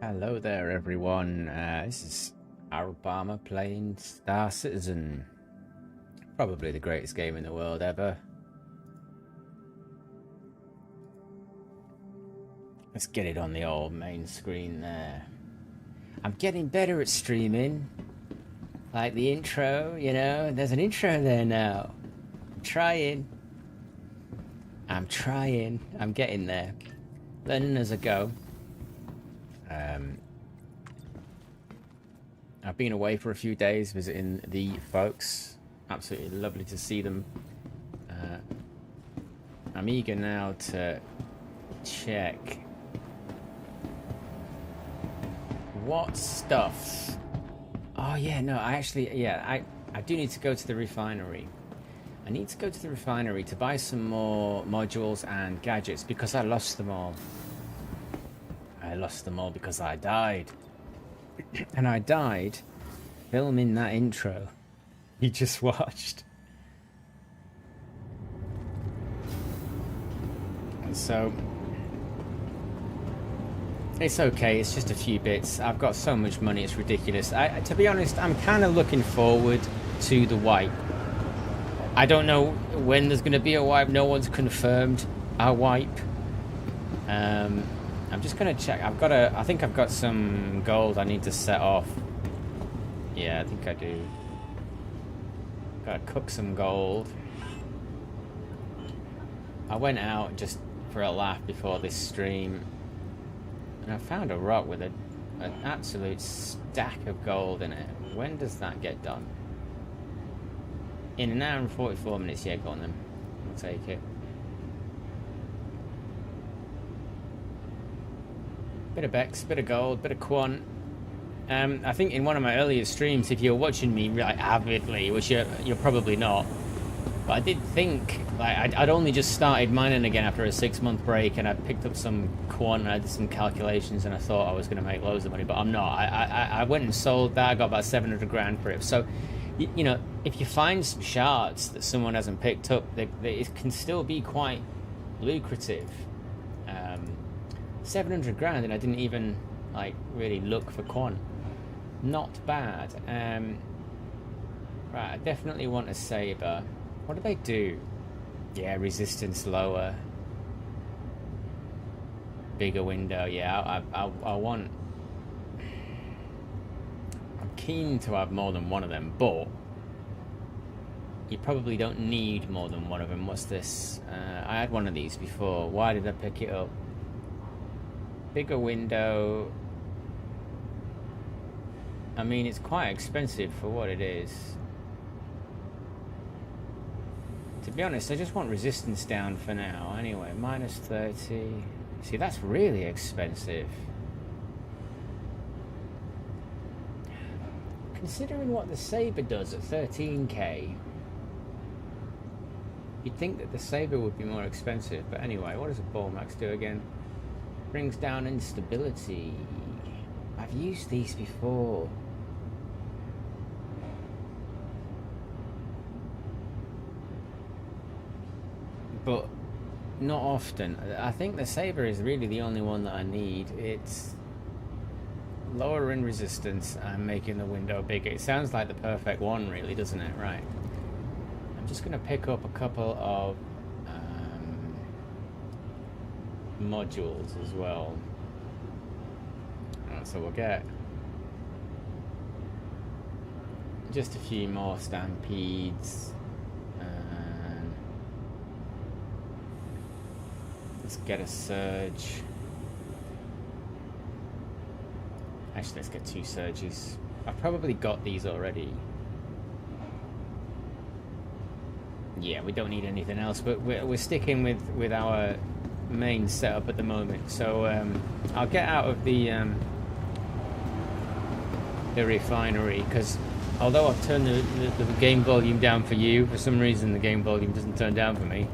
Hello there, everyone. This is Alabama playing Star Citizen. Probably the greatest game in the world ever. Let's get it on the old main screen there. I'm getting better at streaming. Like the intro, you know? There's an intro there now. I'm trying. I'm getting there. Learning as I go. I've been away for a few days visiting the folks. Absolutely lovely to see them. I'm eager now to check what stuff. Oh yeah, no, I do need to go to the refinery. I need to go to the refinery to buy some more modules and gadgets because I lost them all. I lost them all because I died. And I died filming that intro you just watched. And so it's okay, it's just a few bits. I've got so much money, it's ridiculous. To be honest, I'm kind of looking forward to the wipe. I don't know when there's going to be a wipe. No one's confirmed a wipe. I'm just gonna check. I think I've got some gold I need to set off. Yeah, I think I do. Gotta cook some gold. I went out just for a laugh before this stream, and I found a rock with an absolute stack of gold in it. When does that get done? In an hour and 44 minutes. Yeah, go on then. I'll take it. Bit of Bex, bit of gold, bit of Quant. I think in one of my earlier streams, if you're watching me like avidly, which you're probably not, but I did think like I'd only just started mining again after a 6-month break, and I picked up some Quant and I did some calculations, and I thought I was going to make loads of money, but I'm not. I went and sold that. I got about 700 grand for it. So, you know, if you find some shards that someone hasn't picked up, it can still be quite lucrative. 700 grand, and I didn't even like really look for Quant. Not bad. Right, I definitely want a saber. What do they do? Yeah, resistance lower, bigger window. Yeah, I want. I'm keen to have more than one of them, but you probably don't need more than one of them. What's this? I had one of these before. Why did I pick it up? Bigger window. I mean, it's quite expensive for what it is. To be honest, I just want resistance down for now. Anyway, minus 30. See, that's really expensive. Considering what the saber does at 13k, you'd think that the saber would be more expensive. But anyway, what does a ball max do again? Brings down instability. I've used these before. But not often. I think the saber is really the only one that I need. It's lowering resistance and making the window bigger. It sounds like the perfect one, really, doesn't it? Right. I'm just going to pick up a couple of modules as well. So we'll get just a few more stampedes, and let's get a surge. Actually, let's get 2 surges. I've probably got these already. Yeah, we don't need anything else, but we're sticking with our main setup at the moment. So I'll get out of the refinery, because although I've turned the game volume down for you, for some reason the game volume doesn't turn down for me.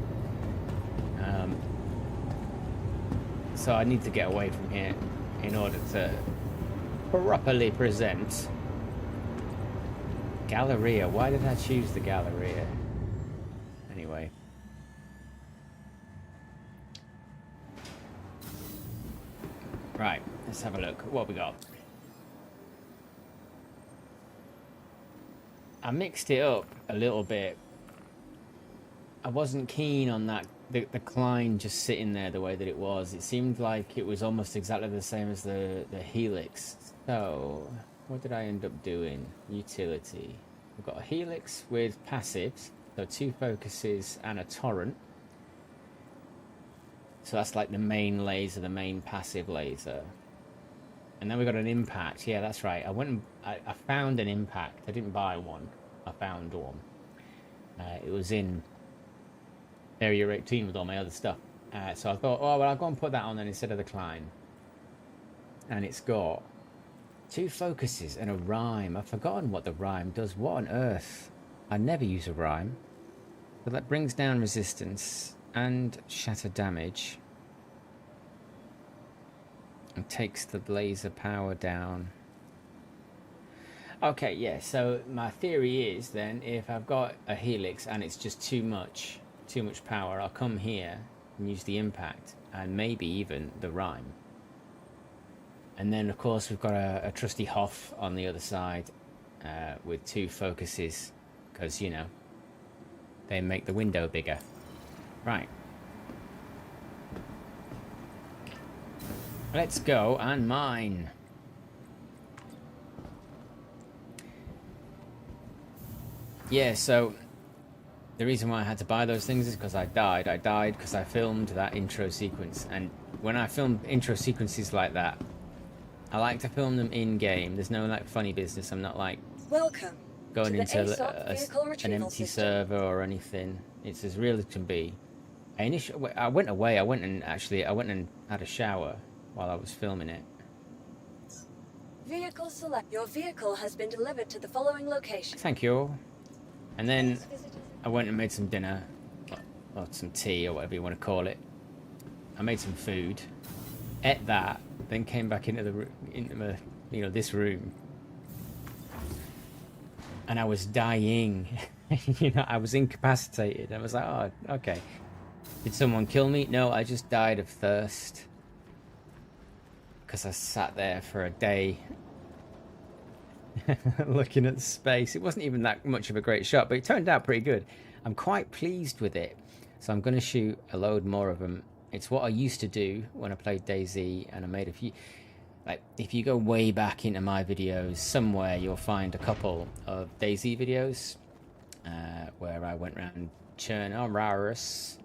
So I need to get away from here in order to properly present. Galleria. Why did I choose the Galleria? Anyway. Right. Let's have a look. What we got? I mixed it up a little bit. I wasn't keen on that the Klein just sitting there the way that it was. It seemed like it was almost exactly the same as the Helix. So what did I end up doing? Utility. We've got a Helix with passives, so 2 focuses and a torrent. So that's like the main laser, the main passive laser. And then we got an impact. Yeah, that's right. I went and I found an impact. I didn't buy one. I found one. It was in Area 18 with all my other stuff. So I thought, oh, well, I'll go and put that on then instead of the Klein. And it's got 2 focuses and a rhyme. I've forgotten what the rhyme does. What on earth? I never use a rhyme. But that brings down resistance and shatter damage. And takes the laser power down. Okay, yeah, so my theory is then if I've got a Helix and it's just too much power, I'll come here and use the impact and maybe even the rhyme. And then of course we've got a trusty Hoff on the other side with 2 focuses because, you know, they make the window bigger. Right. Let's go and mine. Yeah, so the reason why I had to buy those things is because I died. I died because I filmed that intro sequence. And when I film intro sequences like that, I like to film them in-game. There's no like funny business. I'm not like going into an empty server or anything. It's as real as can be. I went away. I went and had a shower while I was filming it. Vehicle select. Your vehicle has been delivered to the following location. Thank you. And then I went and made some dinner, or some tea, or whatever you want to call it. I made some food, ate that, then came back into this room, and I was dying. I was incapacitated. I was like, oh, okay. Did someone kill me? No, I just died of thirst. Because I sat there for a day looking at the space. It wasn't even that much of a great shot, but it turned out pretty good. I'm quite pleased with it. So I'm going to shoot a load more of them. It's what I used to do when I played DayZ, and I made a few. Like, if you go way back into my videos, somewhere you'll find a couple of DayZ videos where I went around Chernarus,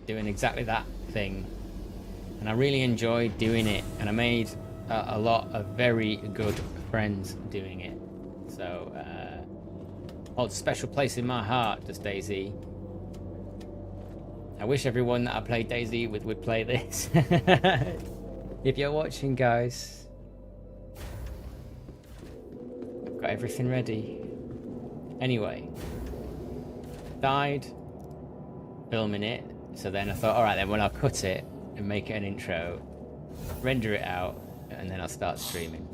doing exactly that thing, and I really enjoyed doing it, and I made a lot of very good friends doing it. So holds a special place in my heart, does DayZ. I wish everyone that I played DayZ with would play this. If you're watching, guys, I've got everything ready. Anyway, died filming it. So then I thought, alright then, well, I'll cut it and make it an intro, render it out, and then I'll start streaming.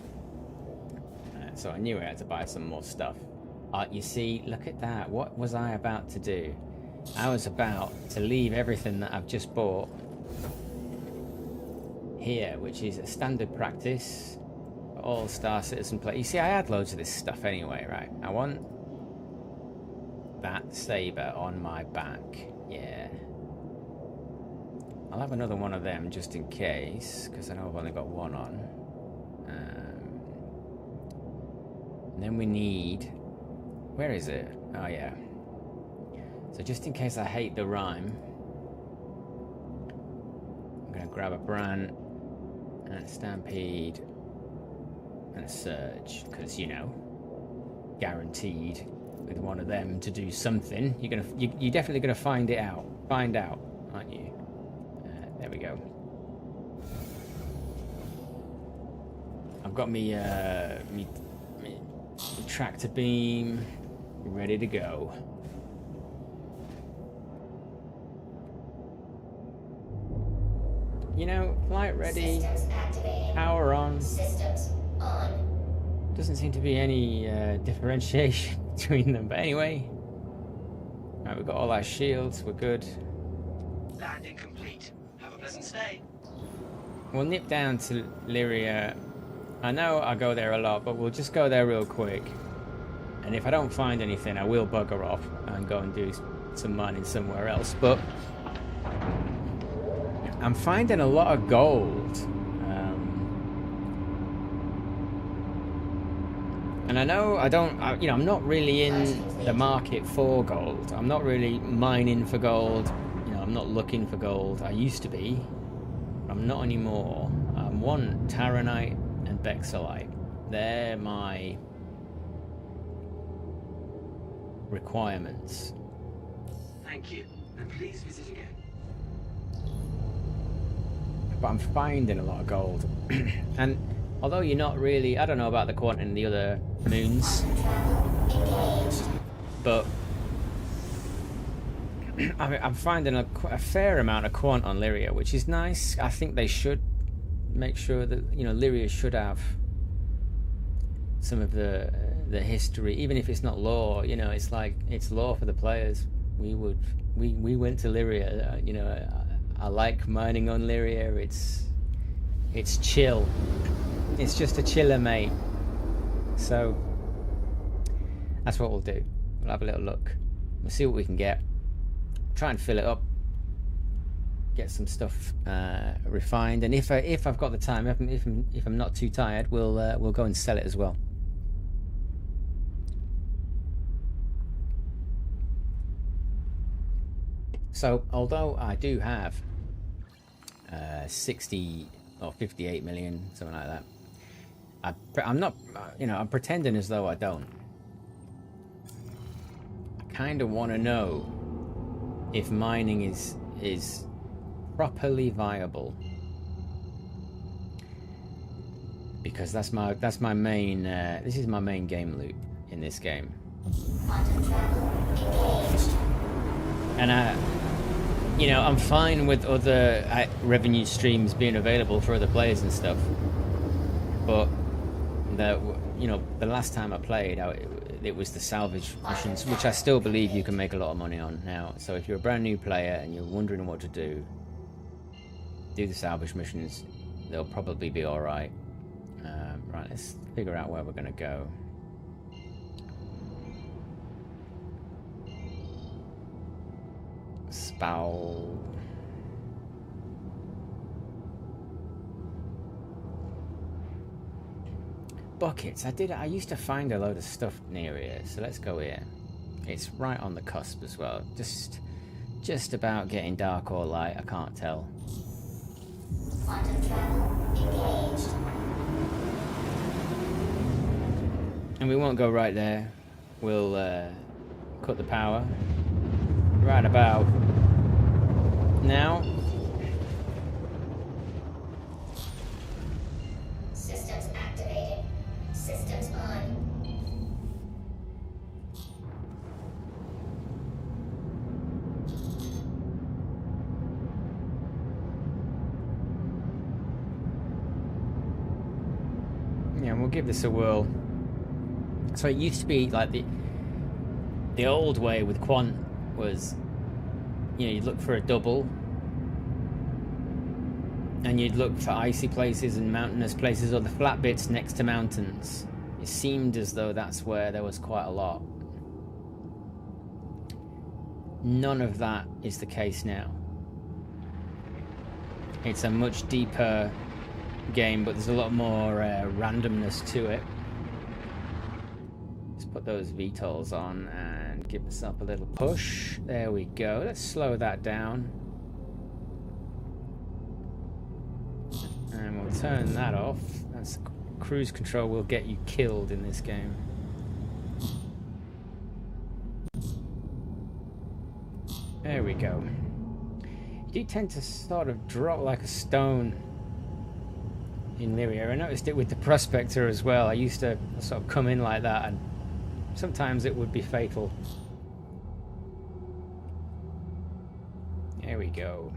So I knew I had to buy some more stuff. You see, look at that. What was I about to do? I was about to leave everything that I've just bought here, which is a standard practice for all Star Citizen play. You see, I had loads of this stuff anyway, right? I want that saber on my back. Yeah. I'll have another one of them just in case, because I know I've only got one on. And then we need... Where is it? Oh, yeah. So just in case I hate the rhyme, I'm going to grab a Bran and a Stampede and a Surge, because, you know, guaranteed with one of them to do something. You're definitely going to find out, aren't you? There we go. I've got me tractor beam ready to go. You know, flight ready, power on. Systems on. Doesn't seem to be any differentiation between them, but anyway. Right, we've got all our shields, we're good. Landing complete. Have a pleasant stay. We'll nip down to Lyria. I know I go there a lot, but we'll just go there real quick. And if I don't find anything, I will bugger off and go and do some mining somewhere else. But I'm finding a lot of gold. And I know I'm not really in the market for gold. I'm not really mining for gold. I'm not looking for gold. I used to be. I'm not anymore. I want Taranite and Bexelite. They're my requirements. Thank you, and please visit again. But I'm finding a lot of gold. And although you're not really... I don't know about the quant in the other moons. But I'm finding a fair amount of quant on Lyria, which is nice. I think they should make sure that, Lyria should have some of the history, even if it's not lore. It's like it's lore for the players. We went to Lyria. I like mining on Lyria. It's chill. It's just a chiller, mate. So that's what we'll do. We'll have a little look. We'll see what we can get. Try and fill it up. Get some stuff refined, and if I've got the time, if I'm not too tired, we'll go and sell it as well. So, although I do have 60 or 58 million, something like that, I'm not, I'm pretending as though I don't. I kind of want to know if mining is properly viable, because that's my main. This is my main game loop in this game, and I'm fine with other revenue streams being available for other players and stuff. But the last time I played, it was the salvage missions, which I still believe you can make a lot of money on now. So if you're a brand new player and you're wondering what to do the salvage missions. They'll probably be all right. Right, let's figure out where we're going to go. Spow. Buckets. I used to find a load of stuff near here, so let's go here. It's right on the cusp as well. Just about getting dark or light, I can't tell. And we won't go right there. We'll cut the power right about now. Systems activated. Systems on. Yeah, we'll give this a whirl. So it used to be like the old way with Quant was, you'd look for a double and you'd look for icy places and mountainous places or the flat bits next to mountains. It seemed as though that's where there was quite a lot. None of that is the case now. It's a much deeper game, but there's a lot more randomness to it. Let's put those VTOLs on and give myself a little push. There we go. Let's slow that down. And we'll turn that off. That's cruise control will get you killed in this game. There we go. You do tend to sort of drop like a stone in Lyria. I noticed it with the Prospector as well. I used to sort of come in like that and sometimes it would be fatal. There we go.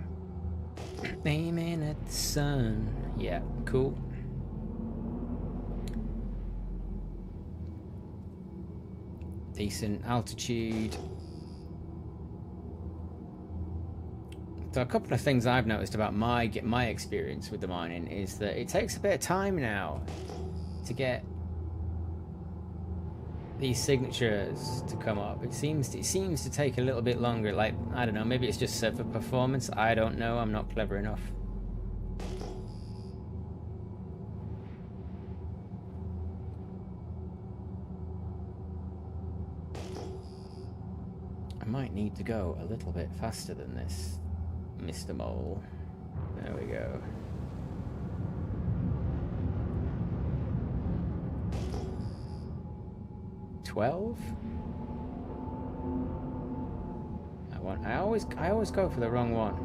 Aiming at the sun. Yeah, cool. Decent altitude. So a couple of things I've noticed about my experience with the mining is that it takes a bit of time now to get these signatures to come up. It seems to take a little bit longer. Like, I don't know, maybe it's just server performance. I don't know. I'm not clever enough. I might need to go a little bit faster than this, Mr. Mole. There we go. $12? I always go for the wrong one.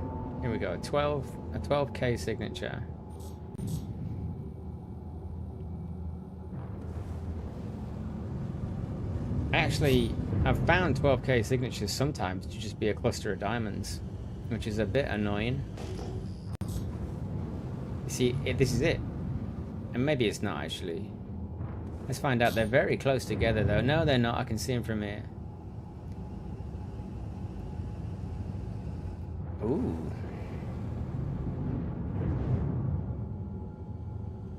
Here we go. A 12K signature. Actually, I've found 12K signatures sometimes to just be a cluster of diamonds, which is a bit annoying. You see, this is it. And maybe it's not actually. Let's find out. They're very close together though. No, they're not. I can see them from here. Ooh.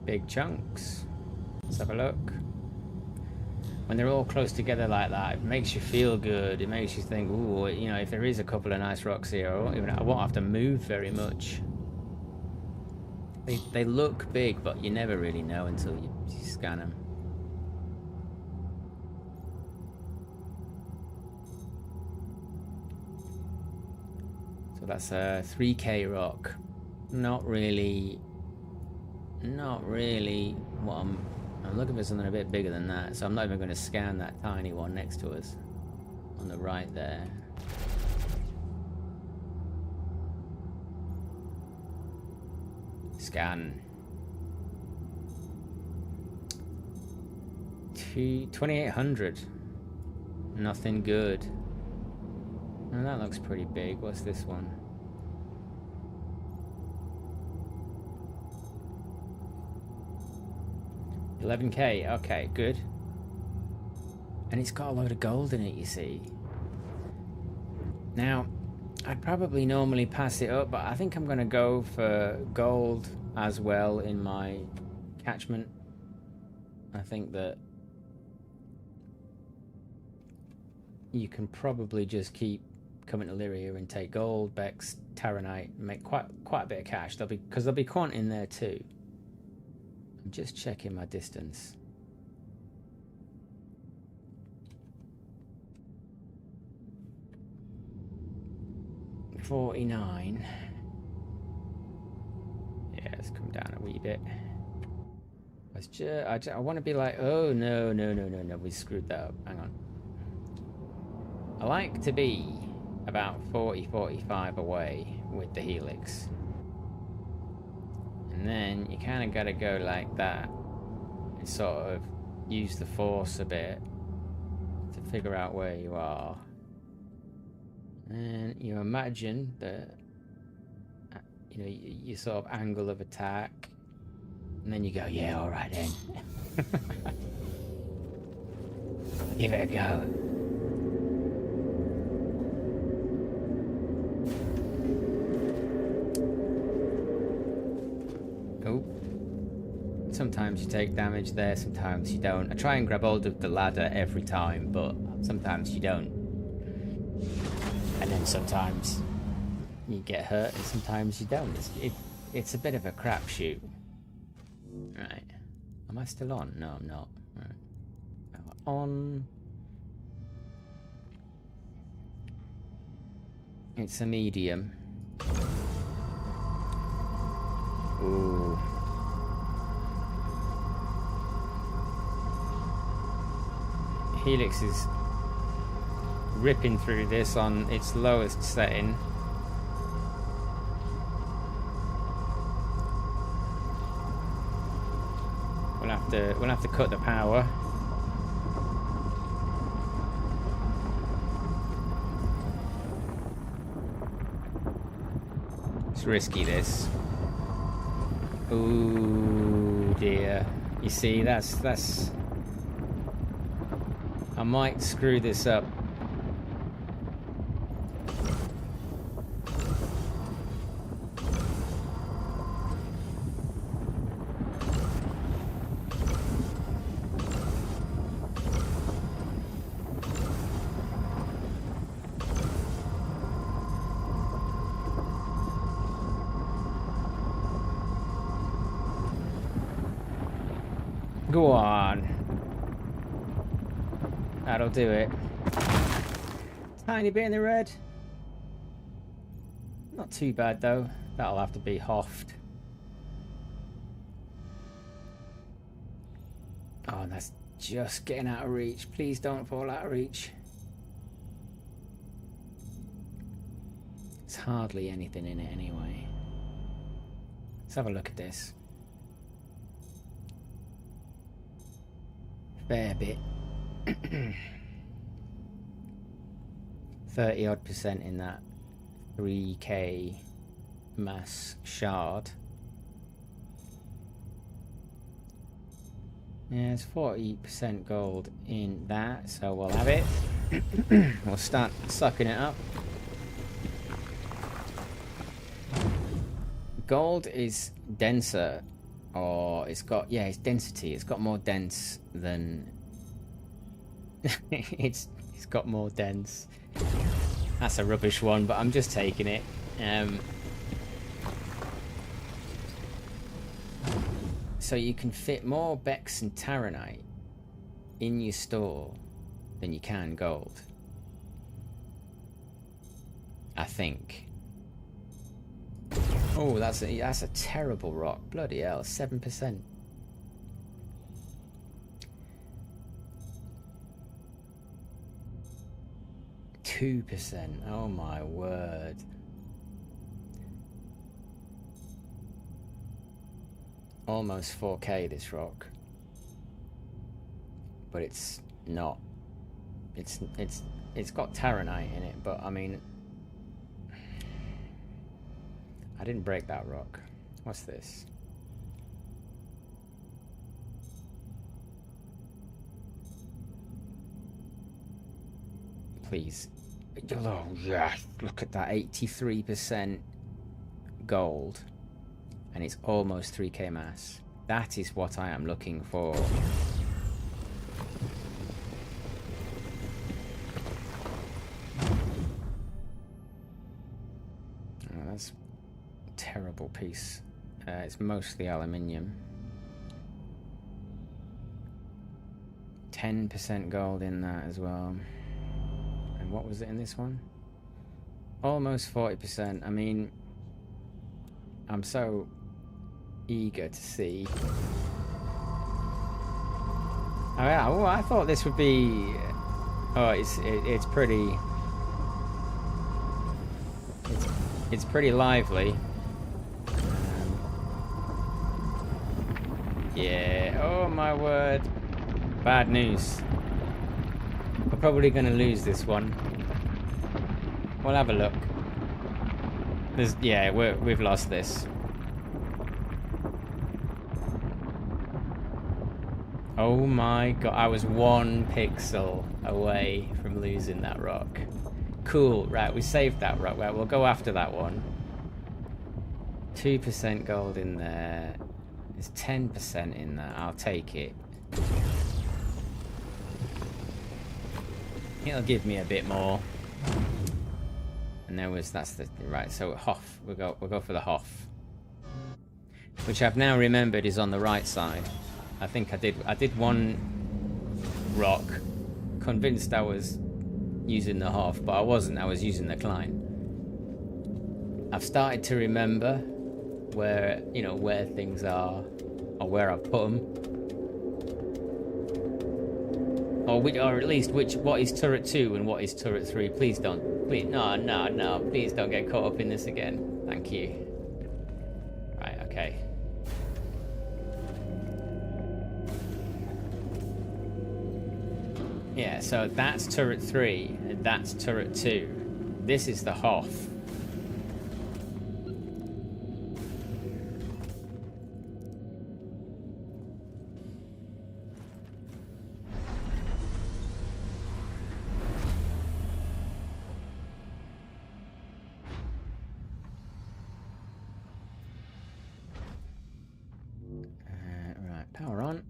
Big chunks. Let's have a look. When they're all close together like that, it makes you feel good. It makes you think, ooh, you know, if there is a couple of nice rocks here, I won't have to move very much. They look big, but you never really know until you scan them. So that's a 3K rock. Not really what I'm looking for. Something a bit bigger than that, so I'm not even going to scan that tiny one next to us on the right there. Scan. 2800. Nothing good. Oh, that looks pretty big. What's this one? $11K. Okay, good. And it's got a load of gold in it, you see. Now, I'd probably normally pass it up, but I think I'm going to go for gold as well in my catchment. I think that you can probably just keep coming to Lyria and take gold, Bex, Taranite, and make quite a bit of cash. Because there'll be quant in there too. I'm just checking my distance. $49. Yeah, let's come down a wee bit. I want to be like, oh no, we screwed that up. Hang on. I like to be about 40-45 away with the helix. And then you kind of got to go like that and sort of use the force a bit to figure out where you are. And you imagine that, you know, your sort of angle of attack, and then you go, yeah, all right then. Give it a go. Oh. Sometimes you take damage there, sometimes you don't. I try and grab hold of the ladder every time, but sometimes you don't. And then sometimes you get hurt and sometimes you don't. It's a bit of a crapshoot. Right. Am I still on? No, I'm not. Right. On. It's a medium. Ooh. Helix is ripping through this on its lowest setting. We'll have to cut the power. It's risky, this. Ooh dear. You see, that's I might screw this up. Go on. That'll do it. Tiny bit in the red. Not too bad though. That'll have to be Hoft. Oh, that's just getting out of reach. Please don't fall out of reach. There's hardly anything in it anyway. Let's have a look at this. Fair bit. 30 odd % in that 3k mass shard. Yeah, there's 40% gold in that, so we'll have it. We'll start sucking it up. Gold is denser, or it's got, yeah, it's density. It's got more dense than it's got more dense. That's a rubbish one, but I'm just taking it. So you can fit more Bex and Taranite in your store than you can gold, I think. Oh, that's a terrible rock. Bloody hell, 7%. %. Oh my word. Almost 4k this rock. But it's not. It's got Taranite in it, but I mean, I didn't break that rock. What's this? Please. Oh, yes. Look at that. 83% gold. And it's almost 3k mass. That is what I am looking for. Oh, that's a terrible piece. It's mostly aluminium. 10% gold in that as well. And what was it in this one? Almost 40%. I mean, I'm so eager to see. Oh yeah, well, I thought this would be. Oh, it's pretty. It's pretty lively. Yeah. Oh my word. Bad news. We're probably going to lose this one. We'll have a look. Yeah, we've lost this. Oh my god, I was 1 pixel away from losing that rock. Cool, right, we saved that rock. Right, we'll go after that one. 2% gold in there. There's 10% in there. I'll take it. It'll give me a bit more. And that's the right. So Hoff, we'll go for the Hoff, which I've now remembered is on the right side. I think I did one rock, convinced I was using the Hoff, but I wasn't. I was using the Klein. I've started to remember where things are, or where I've put them, or at least what is turret 2 and what is turret 3. Please don't. Please no. Please don't get caught up in this again. Thank you. Right. Okay. Yeah, so that's turret 3, and that's turret 2. This is the Hoff. Right, power on.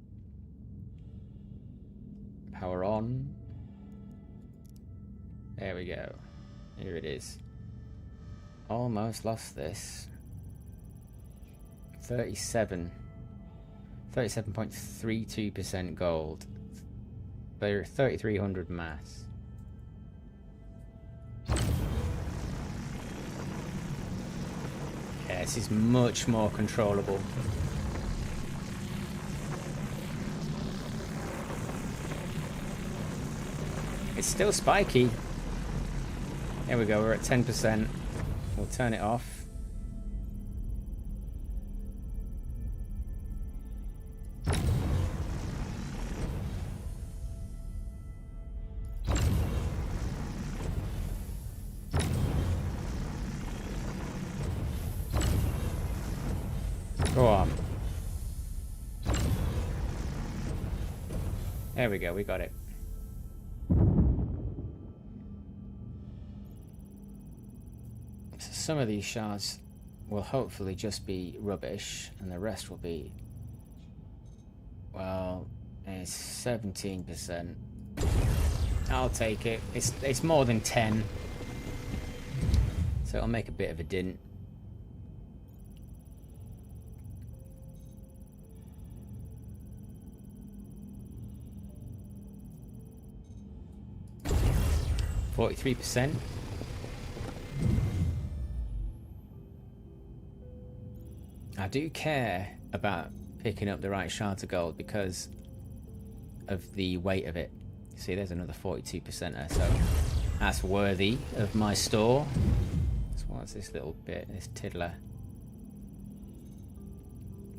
Power on. There we go. Here it is. Almost lost this. 37 37.32% gold. 3,300 mass. Yeah, this is much more controllable. It's still spiky. There we go, we're at 10%. We'll turn it off. Go on. There we go, we got it. So some of these shards will hopefully just be rubbish, and the rest will be, well, it's 17%. I'll take it. It's more than 10. So it'll make a bit of a dint. %. I do care about picking up the right shards of gold because of the weight of it. See, there's another 42%er, so that's worthy of my store. So what's this little bit, this tiddler?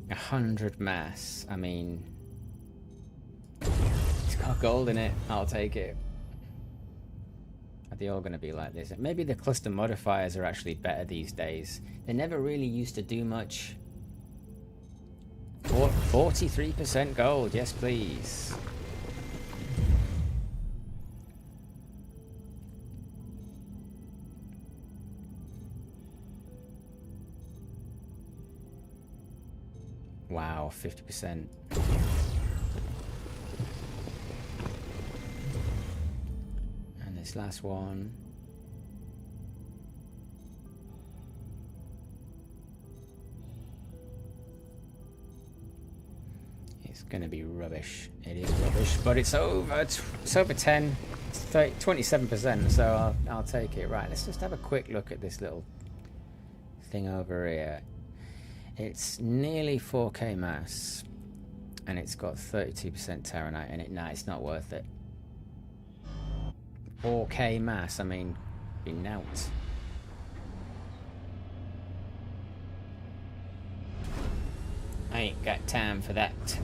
100 mass. I mean, it's got gold in it. I'll take it. Are they all going to be like this? Maybe the cluster modifiers are actually better these days. They never really used to do much. 43% gold, yes please. Wow, 50%. And this last one. It's gonna be rubbish. It is rubbish, but it's over 10. It's 27%, so I'll take it. Right, let's just have a quick look at this little thing over here. It's nearly 4k mass, and it's got 32% Terranite in it. Nah, it's not worth it. 4k mass, I mean, be nout. I ain't got time for that.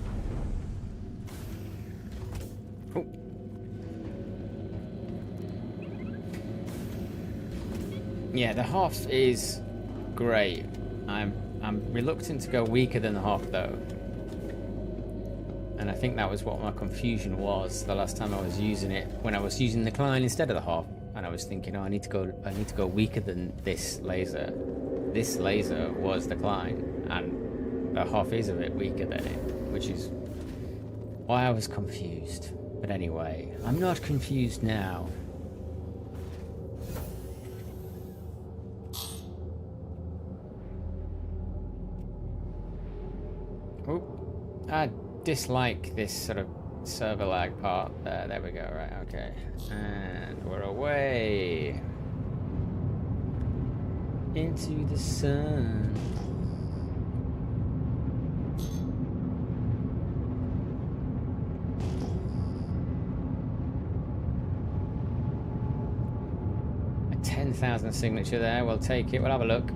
Oh. Yeah, the half is great. I'm reluctant to go weaker than the half though. And I think that was what my confusion was the last time I was using it, when I was using the Klein instead of the half, and I was thinking, oh, I need to go weaker than this laser. This laser was the Klein, and the half is a bit weaker than it, which is why I was confused. But anyway, I'm not confused now. Oh, I dislike this sort of server lag part. There we go, right, okay. And we're away into the sun. A 10,000 signature there, we'll take it, we'll have a look.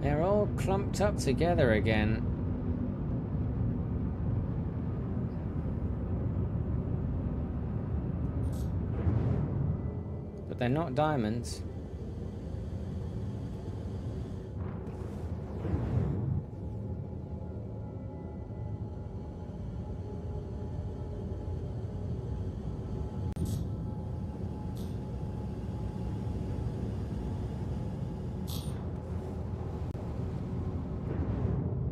They're all clumped up together again. But they're not diamonds.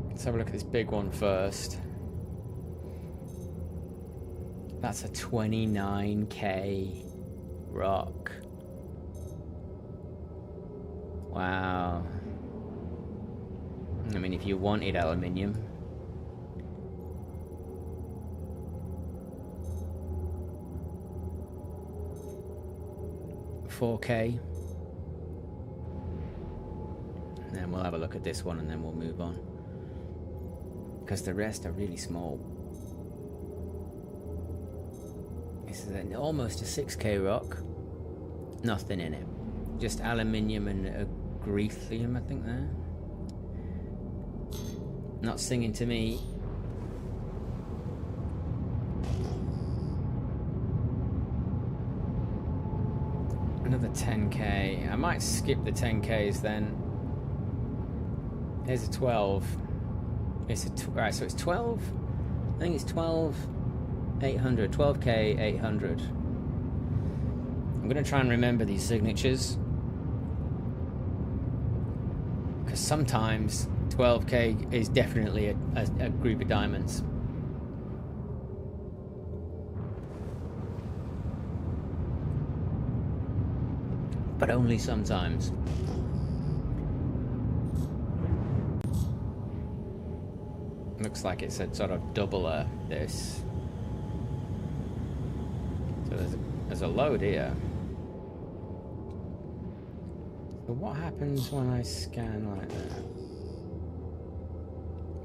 Let's have a look at this big one first. That's a 29k rock. Wow. I mean, if you wanted aluminium. $4K. And then we'll have a look at this one and then we'll move on. Because the rest are really small. This is almost a 6K rock. Nothing in it. Just aluminium and a greethium, I think there. Not singing to me. Another 10K. I might skip the 10Ks then. Here's a 12. Right, so it's 12. I think it's 12,800. 12K 800. I'm gonna try and remember these signatures because sometimes 12K is definitely a group of diamonds. But only sometimes. Looks like it's a sort of doubler, this. So there's a load here. So what happens when I scan like that?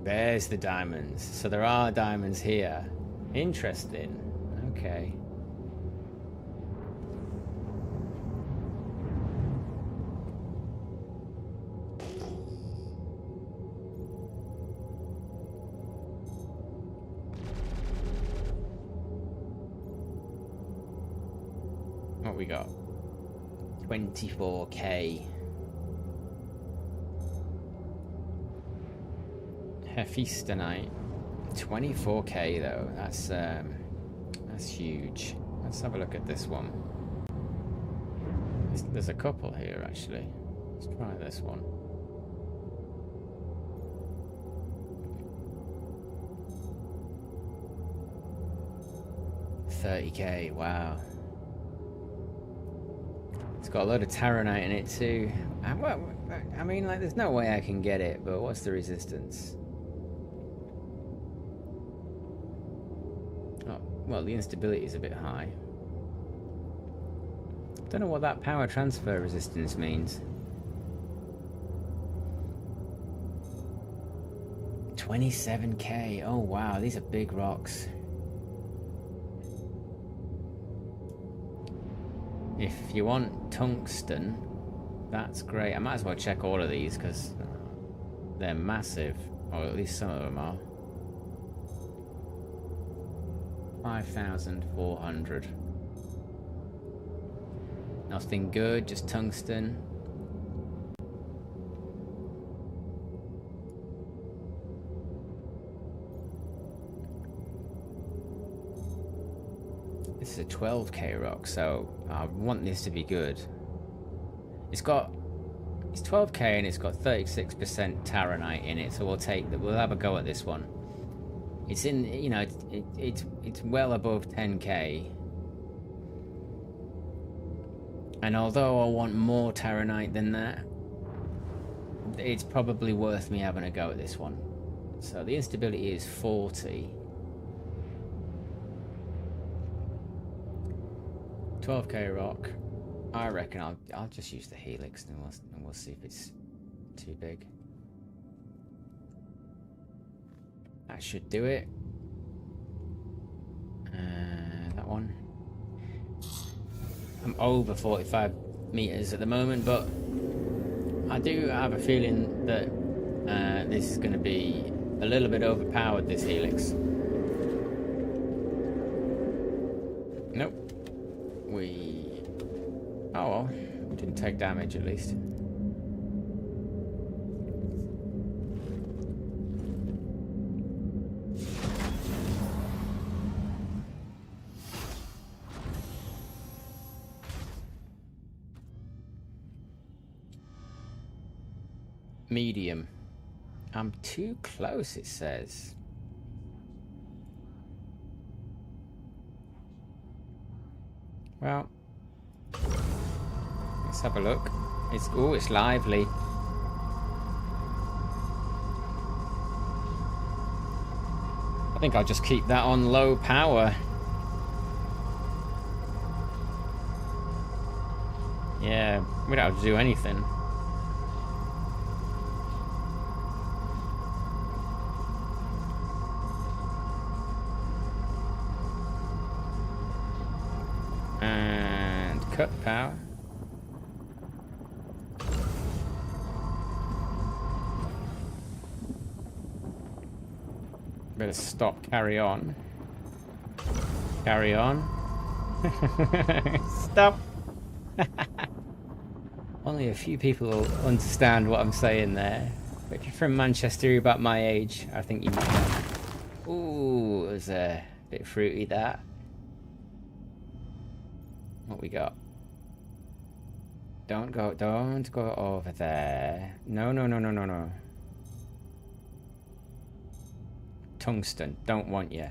There's the diamonds. So there are diamonds here. Interesting. Okay. What we got? 24K. Hephaestonite. 24K though. That's huge. Let's have a look at this one. There's a couple here actually. Let's try this one. $30K. Wow. It's got a load of taronite in it too. I mean, like, there's no way I can get it, but what's the resistance? Oh, well, the instability is a bit high. Don't know what that power transfer resistance means. 27K. Oh wow, these are big rocks. If you want tungsten, that's great. I might as well check all of these because they're massive, or at least some of them are. 5,400. Nothing good, just tungsten. This is a 12K rock, so I want this to be good. It's 12K and it's got 36% taronite in it, so we'll have a go at this one. It's in, you know, it's well above 10K. And although I want more taronite than that, it's probably worth me having a go at this one. So the instability is 40. 12K rock. I reckon I'll just use the helix and we'll see if it's too big. That should do it. That one. I'm over 45 meters at the moment, but I do have a feeling that this is going to be a little bit overpowered, this helix. Nope. Oh well, we didn't take damage at least. Medium. I'm too close, it says. Well, let's have a look. It's lively. I think I'll just keep that on low power. Yeah, we don't have to do anything. And cut power. Better stop, carry on. Carry on. Stop. Only a few people will understand what I'm saying there. But if you're from Manchester, you're about my age, I think you might. Ooh, it was a bit fruity, that. What we got? Don't go over there. No. Tungsten, don't want you.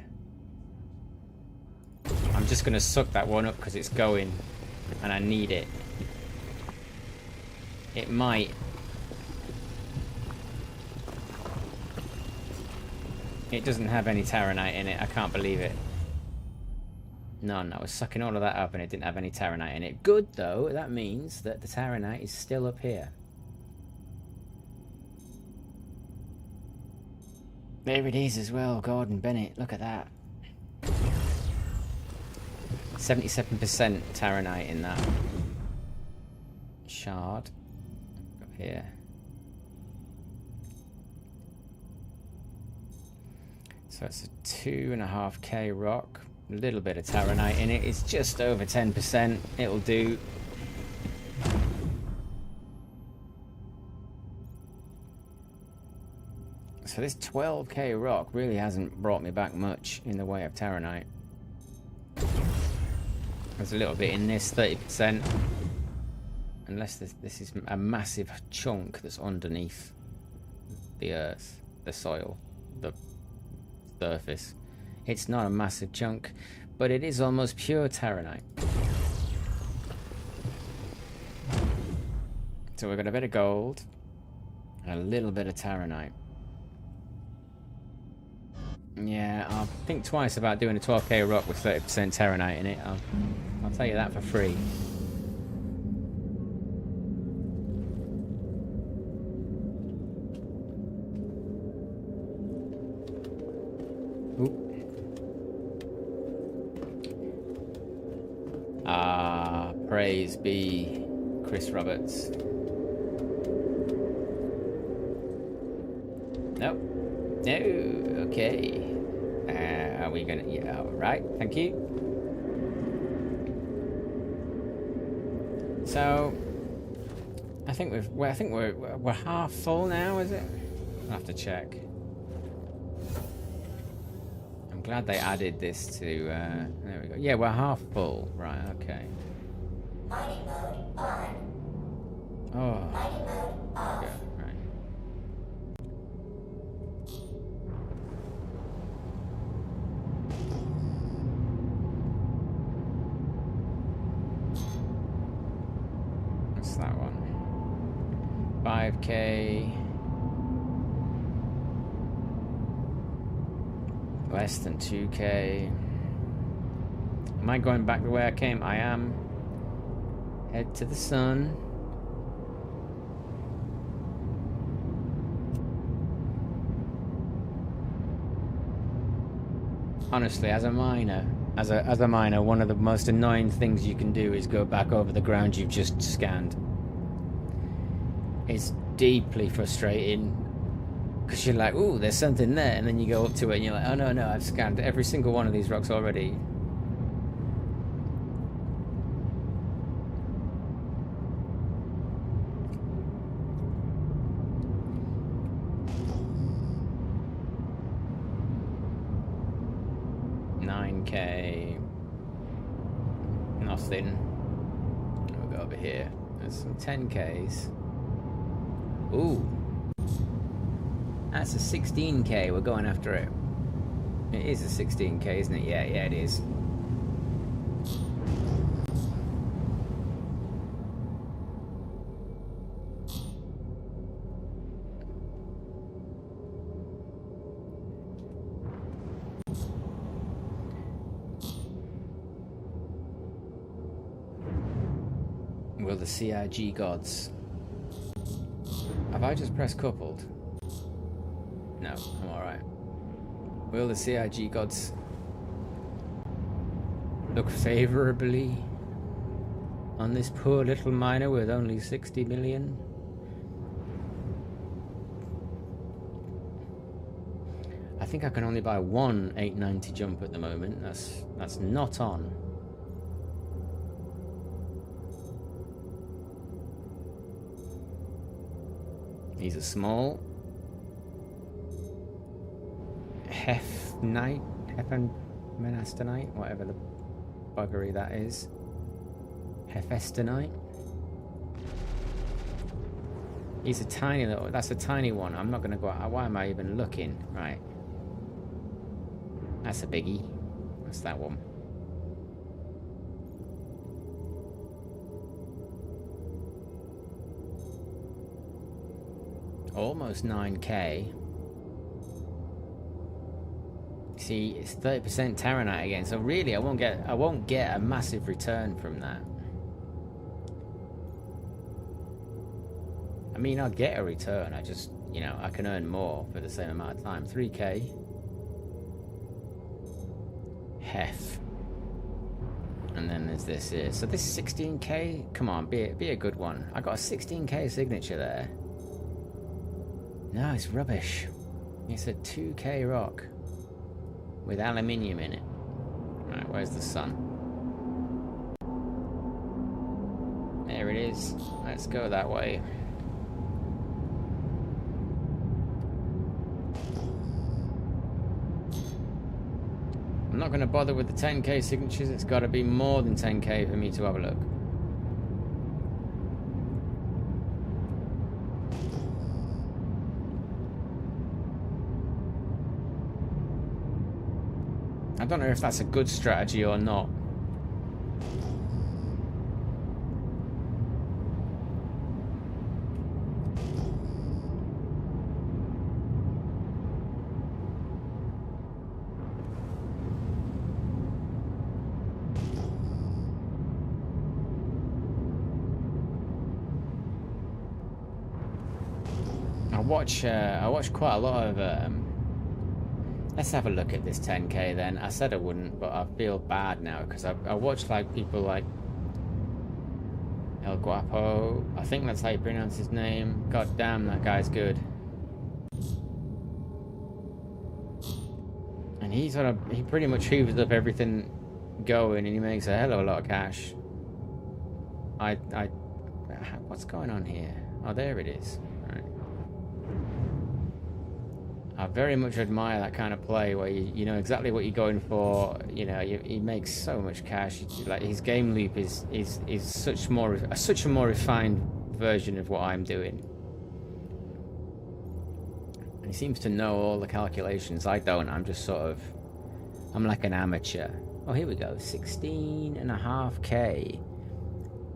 I'm just gonna suck that one up because it's going and I need it. It might. It doesn't have any Terranite in it. I can't believe it. None. I was sucking all of that up and it didn't have any Terranite in it. Good though. That means that the Terranite is still up here. There it is as well, Gordon Bennett. Look at that. 77% Terranite in that shard. Up here. So it's a 2.5k rock. A little bit of Terranite in it. It's just over 10%. It'll do. So this 12k rock really hasn't brought me back much in the way of Terranite. There's a little bit in this, 30%. Unless this is a massive chunk that's underneath the earth, the soil, the surface. It's not a massive chunk, but it is almost pure Terranite. So we've got a bit of gold and a little bit of Terranite. Yeah, I'll think twice about doing a 12k rock with 30% Terranite in it. I'll tell you that for free. Ooh. Ah, praise be Chris Roberts. Nope. No, okay. Are we gonna? Yeah, all right. Thank you. So, I think we're half full now. Is it? I'll have to check. I'm glad they added this to. There we go. Yeah, we're half full. Right. Okay. Mining mode on. Oh. Mining mode off. Okay, right. What's that one? 5k. Less than 2k. Am I going back the way I came? I am. Head to the sun. Honestly, as a miner, one of the most annoying things you can do is go back over the ground you've just scanned. It's deeply frustrating because you're like, ooh, there's something there, and then you go up to it and you're like, oh no, I've scanned every single one of these rocks already. Nothing. We'll go over here. There's some 10Ks. Ooh. That's a 16K. We're going after it. It is a 16K, isn't it? Yeah, it is. Will the CIG gods... Have I just pressed coupled? No, I'm alright. Will the CIG gods look favourably on this poor little miner with only 60 million? I think I can only buy one 890 jump at the moment. That's not on. These are small. Hefenmenastonite, whatever the buggery that is. Hephaestonite. He's a tiny little, that's a tiny one. I'm not going to go out. Why am I even looking? Right. That's a biggie. What's that one? Almost 9k. See, it's 30% Terranite again, so really I won't get a massive return from that. I mean, I'll get a return, I just, you know, I can earn more for the same amount of time. 3k. Hef. And then there's this here. So this 16k, come on, be a good one. I got a 16k signature there. No, it's rubbish. It's a 2k rock with aluminium in it. Right, where's the sun? There it is. Let's go that way. I'm not going to bother with the 10k signatures. It's got to be more than 10k for me to have a look. I don't know if that's a good strategy or not. I watch quite a lot of let's have a look at this 10k then. I said I wouldn't, but I feel bad now because I watch like people like El Guapo. I think that's how you pronounce his name. God damn, that guy's good. And he pretty much hoovers up everything going, and he makes a hell of a lot of cash. What's going on here? Oh, there it is. Right. I very much admire that kind of play where you know exactly what you're going for. You know, he makes so much cash. Like his game loop is such a more refined version of what I'm doing. And he seems to know all the calculations. I don't. I'm just I'm like an amateur. Oh, here we go. 16.5k,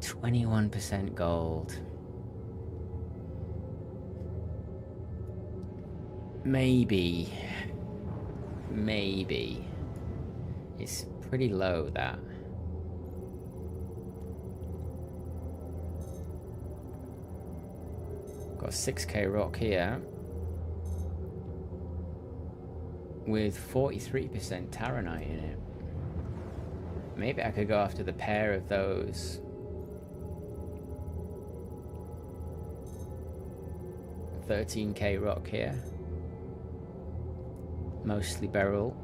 21% gold. Maybe it's pretty low, that. Got a 6k rock here with 43% Terranite in it. Maybe I could go after the pair of those. $13k rock here. Mostly beryl.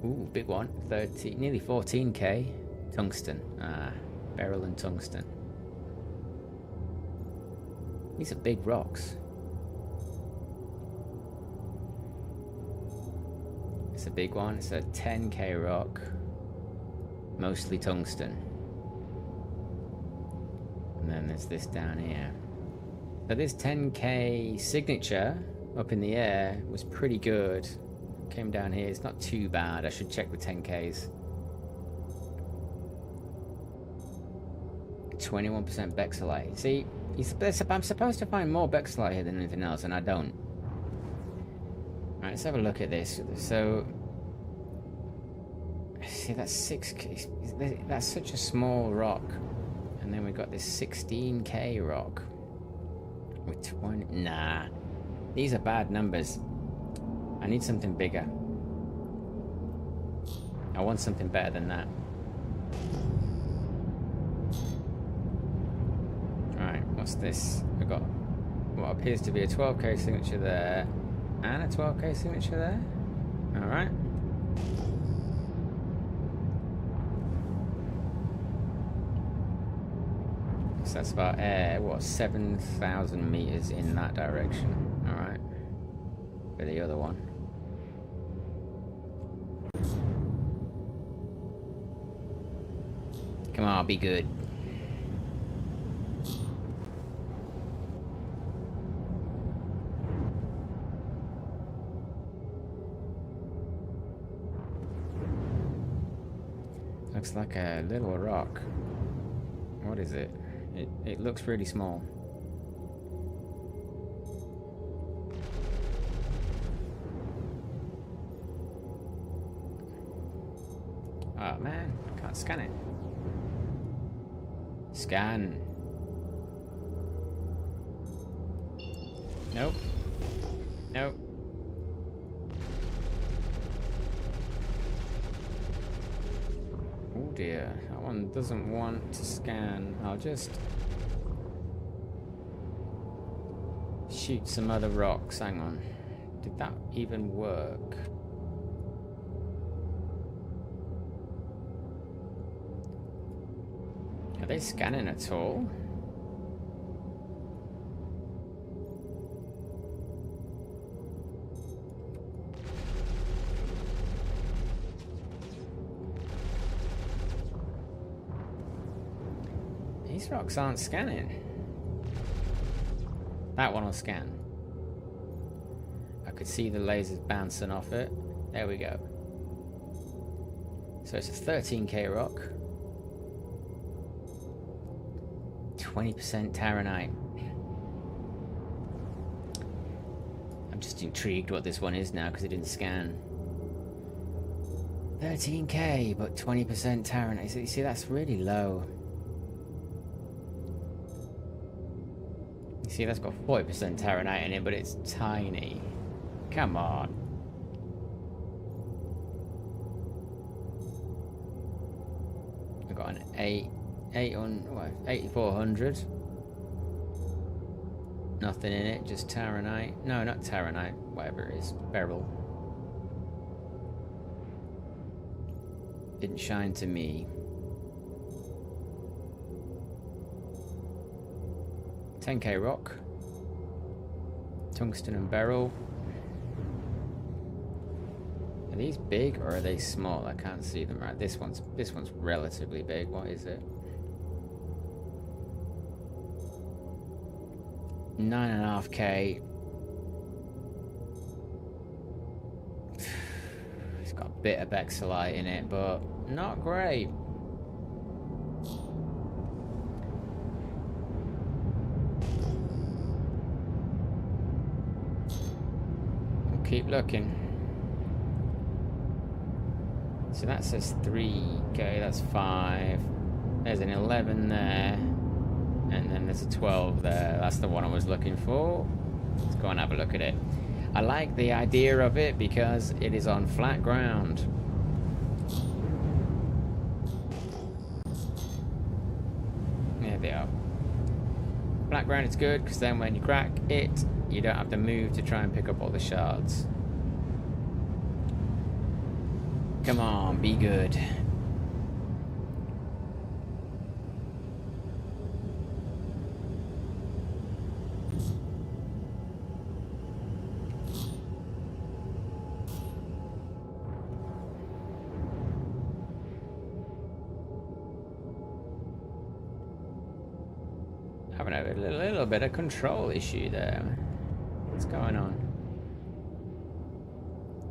Ooh, big one. Nearly 14k. Tungsten. Beryl and tungsten. These are big rocks. It's a big one. It's a 10k rock. Mostly tungsten. And then there's this down here. So this 10k signature up in the air was pretty good. Came down here. It's not too bad. I should check the 10ks. 21% Bexalite. See, I'm supposed to find more Bexalite here than anything else, and I don't. Alright, let's have a look at this. So, see, that's 6K. That's such a small rock. And then we've got this 16K rock. With 20. Nah. These are bad numbers. I need something bigger. I want something better than that. Alright, what's this? We've got what appears to be a 12K signature there. And a 12K signature there. Alright. So that's about, what, 7,000 meters in that direction. Alright. For the other one. Come on, be good. Looks like a little rock. What is it? It looks really small. Oh man, can't scan it. Scan. Nope. Nope. Oh dear, that one doesn't want to scan. I'll just shoot some other rocks. Hang on. Did that even work? Are they scanning at all? These rocks aren't scanning. That one will scan. I could see the lasers bouncing off it. There we go. So it's a 13K rock. 20% Taranite. I'm just intrigued what this one is now because it didn't scan. 13K, but 20% Taranite. So you see, that's really low. You see, that's got 40% Taranite in it, but it's tiny. Come on. I've got an 8400. Nothing in it, just Taranite. No, not Taranite, whatever it is. Beryl. Didn't shine to me. 10K rock. Tungsten and beryl. Are these big or are they small? I can't see them right. This one's relatively big. What is it? 9.5K. It's got a bit of Bexalite in it, but not great. We'll keep looking. So that says 3K, that's 5. There's an 11 there. And then there's a 12 there. That's the one I was looking for. Let's go and have a look at it. I like the idea of it because it is on flat ground. There they are. Flat ground is good because then when you crack it, you don't have to move to try and pick up all the shards. Come on, be good. Having a little bit of control issue there. What's going on?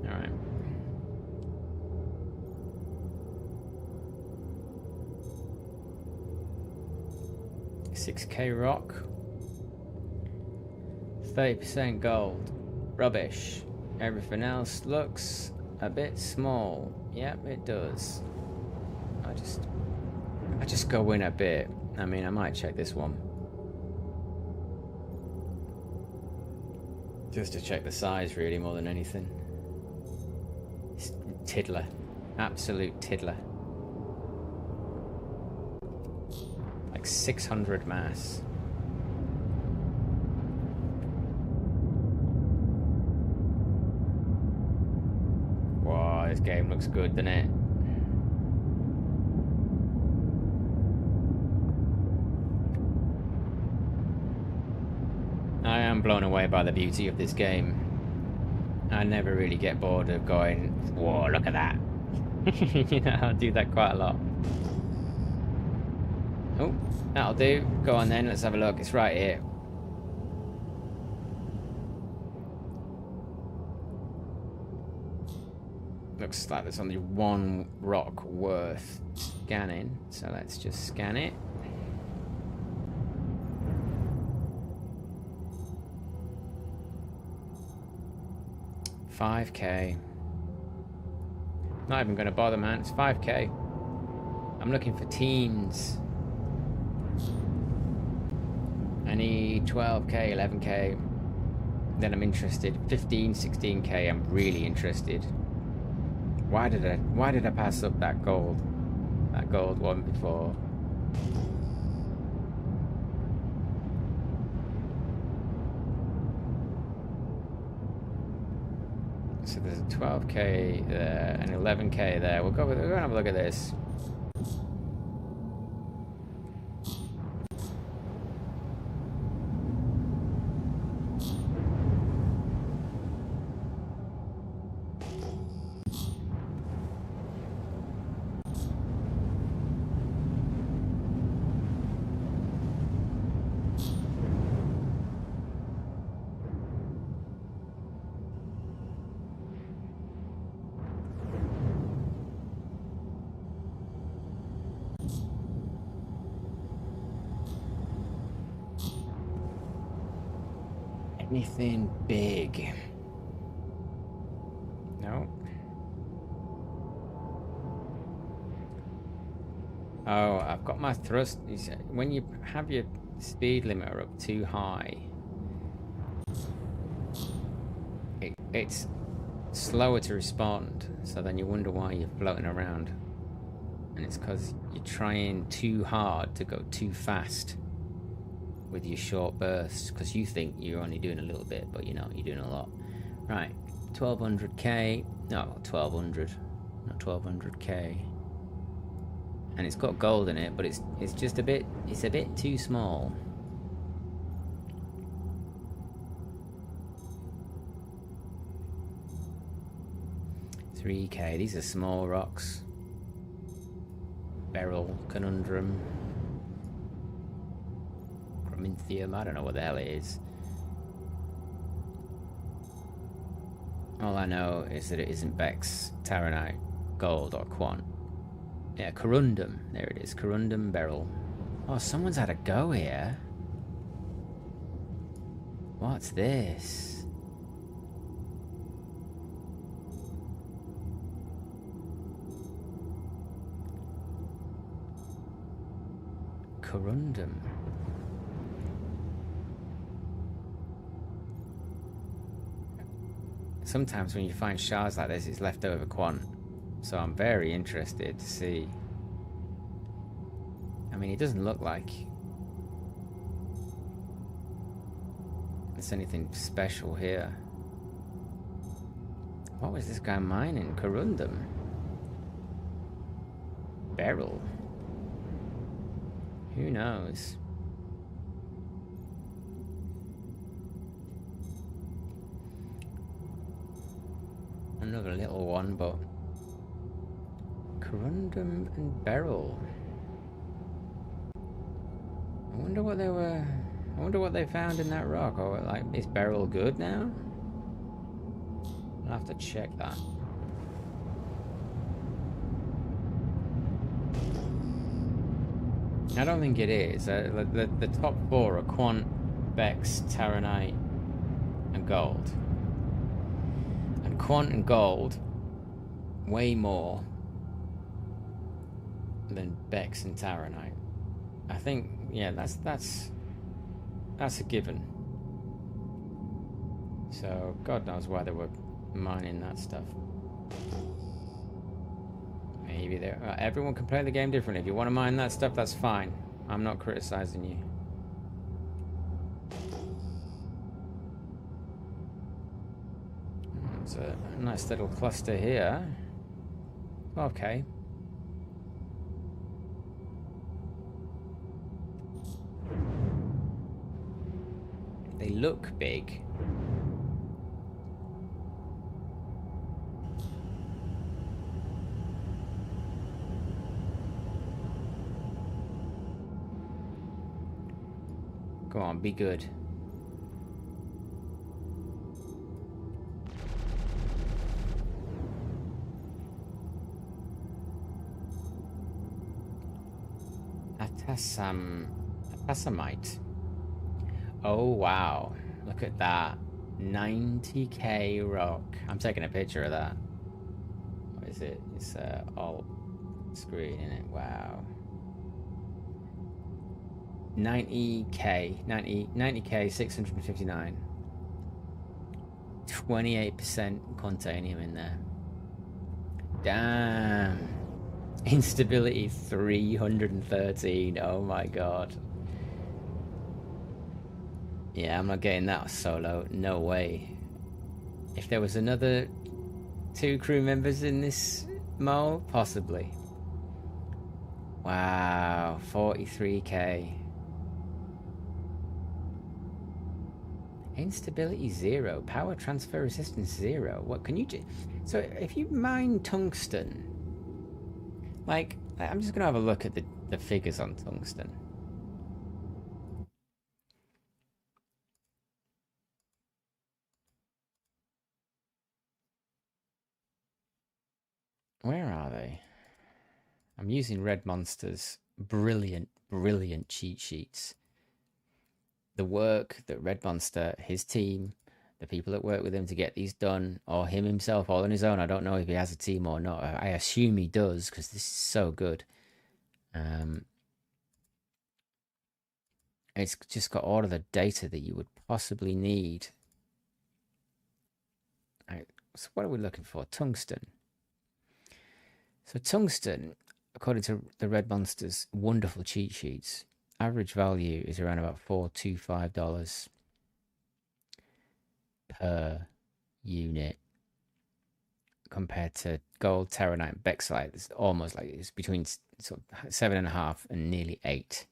All right. 6k rock. 30% gold. Rubbish. Everything else looks a bit small. Yep, it does. I just go in a bit. I mean, I might check this one. Just to check the size, really, more than anything. It's tiddler. Absolute tiddler. Like 600 mass. Wow, this game looks good, doesn't it? I am blown away by the beauty of this game. I never really get bored of going, whoa, look at that. You know, I do that quite a lot. Oh, that'll do. Go on then, let's have a look. It's right here. Looks like there's only one rock worth scanning, so let's just scan it. $5k. Not even going to bother, man. It's $5k. I'm looking for teams. I need 12k, 11k. Then I'm interested. 15, 16k. I'm really interested. Why did I pass up that gold? That gold one before. So there's a 12k there and 11k there. We'll go and have a look at this. Anything big? No. Oh, I've got my thrust. When you have your speed limiter up too high, it's slower to respond. So then you wonder why you're floating around. And it's because you're trying too hard to go too fast with your short bursts, because you think you're only doing a little bit, but you know you're doing a lot. Right, 1200k. No, 1200, not 1200k. And it's got gold in it, but it's just a bit. It's a bit too small. $3k. These are small rocks. Beryl, conundrum. Corinthium, I don't know what the hell it is. All I know is that it isn't Bex, Taranite, Gold, or Quant. Yeah, Corundum. There it is. Corundum Beryl. Oh, someone's had a go here. What's this? Corundum. Sometimes when you find shards like this, it's leftover quant. So I'm very interested to see. I mean, it doesn't look like there's anything special here. What was this guy mining? Corundum? Beryl? Who knows? Another little one, but Corundum and Beryl. I wonder what they were. I wonder what they found in that rock. Or like, is Beryl good now? I'll have to check that. I don't think it is. The top four are Quant, Bex, Taranite, and Gold. And Quant and Gold, way more than Bex and Taranite. I think, yeah, that's a given. So God knows why they were mining that stuff. Maybe they're everyone can play the game differently. If you want to mine that stuff, that's fine. I'm not criticizing you. It's a nice little cluster here. Okay. They look big. Go on, be good. Atasamite. Oh wow. Look at that. 90k rock. I'm taking a picture of that. What is it? It's alt screen, isn't it? Wow. 90k 659. 28% Quantanium in there. Damn. Instability 313. Oh my god. Yeah, I'm not getting that solo. No way. If there was another 2 crew members in this mole, possibly. Wow, 43k. Instability 0. Power transfer resistance 0. What can you do? So if you mine tungsten, like, I'm just gonna have a look at the figures on tungsten. Where are they? I'm using Red Monster's brilliant cheat sheets. The work that Red Monster, his team, the people that work with him to get these done, or him himself all on his own. I don't know if he has a team or not. I assume he does, because this is so good. It's just got all of the data that you would possibly need. Right, so what are we looking for? Tungsten. So tungsten, according to the Red Monster's wonderful cheat sheets, average value is around about $425 per unit, compared to gold, taranite, and bexlite. It's almost like it's between sort of 7.5 and nearly 8.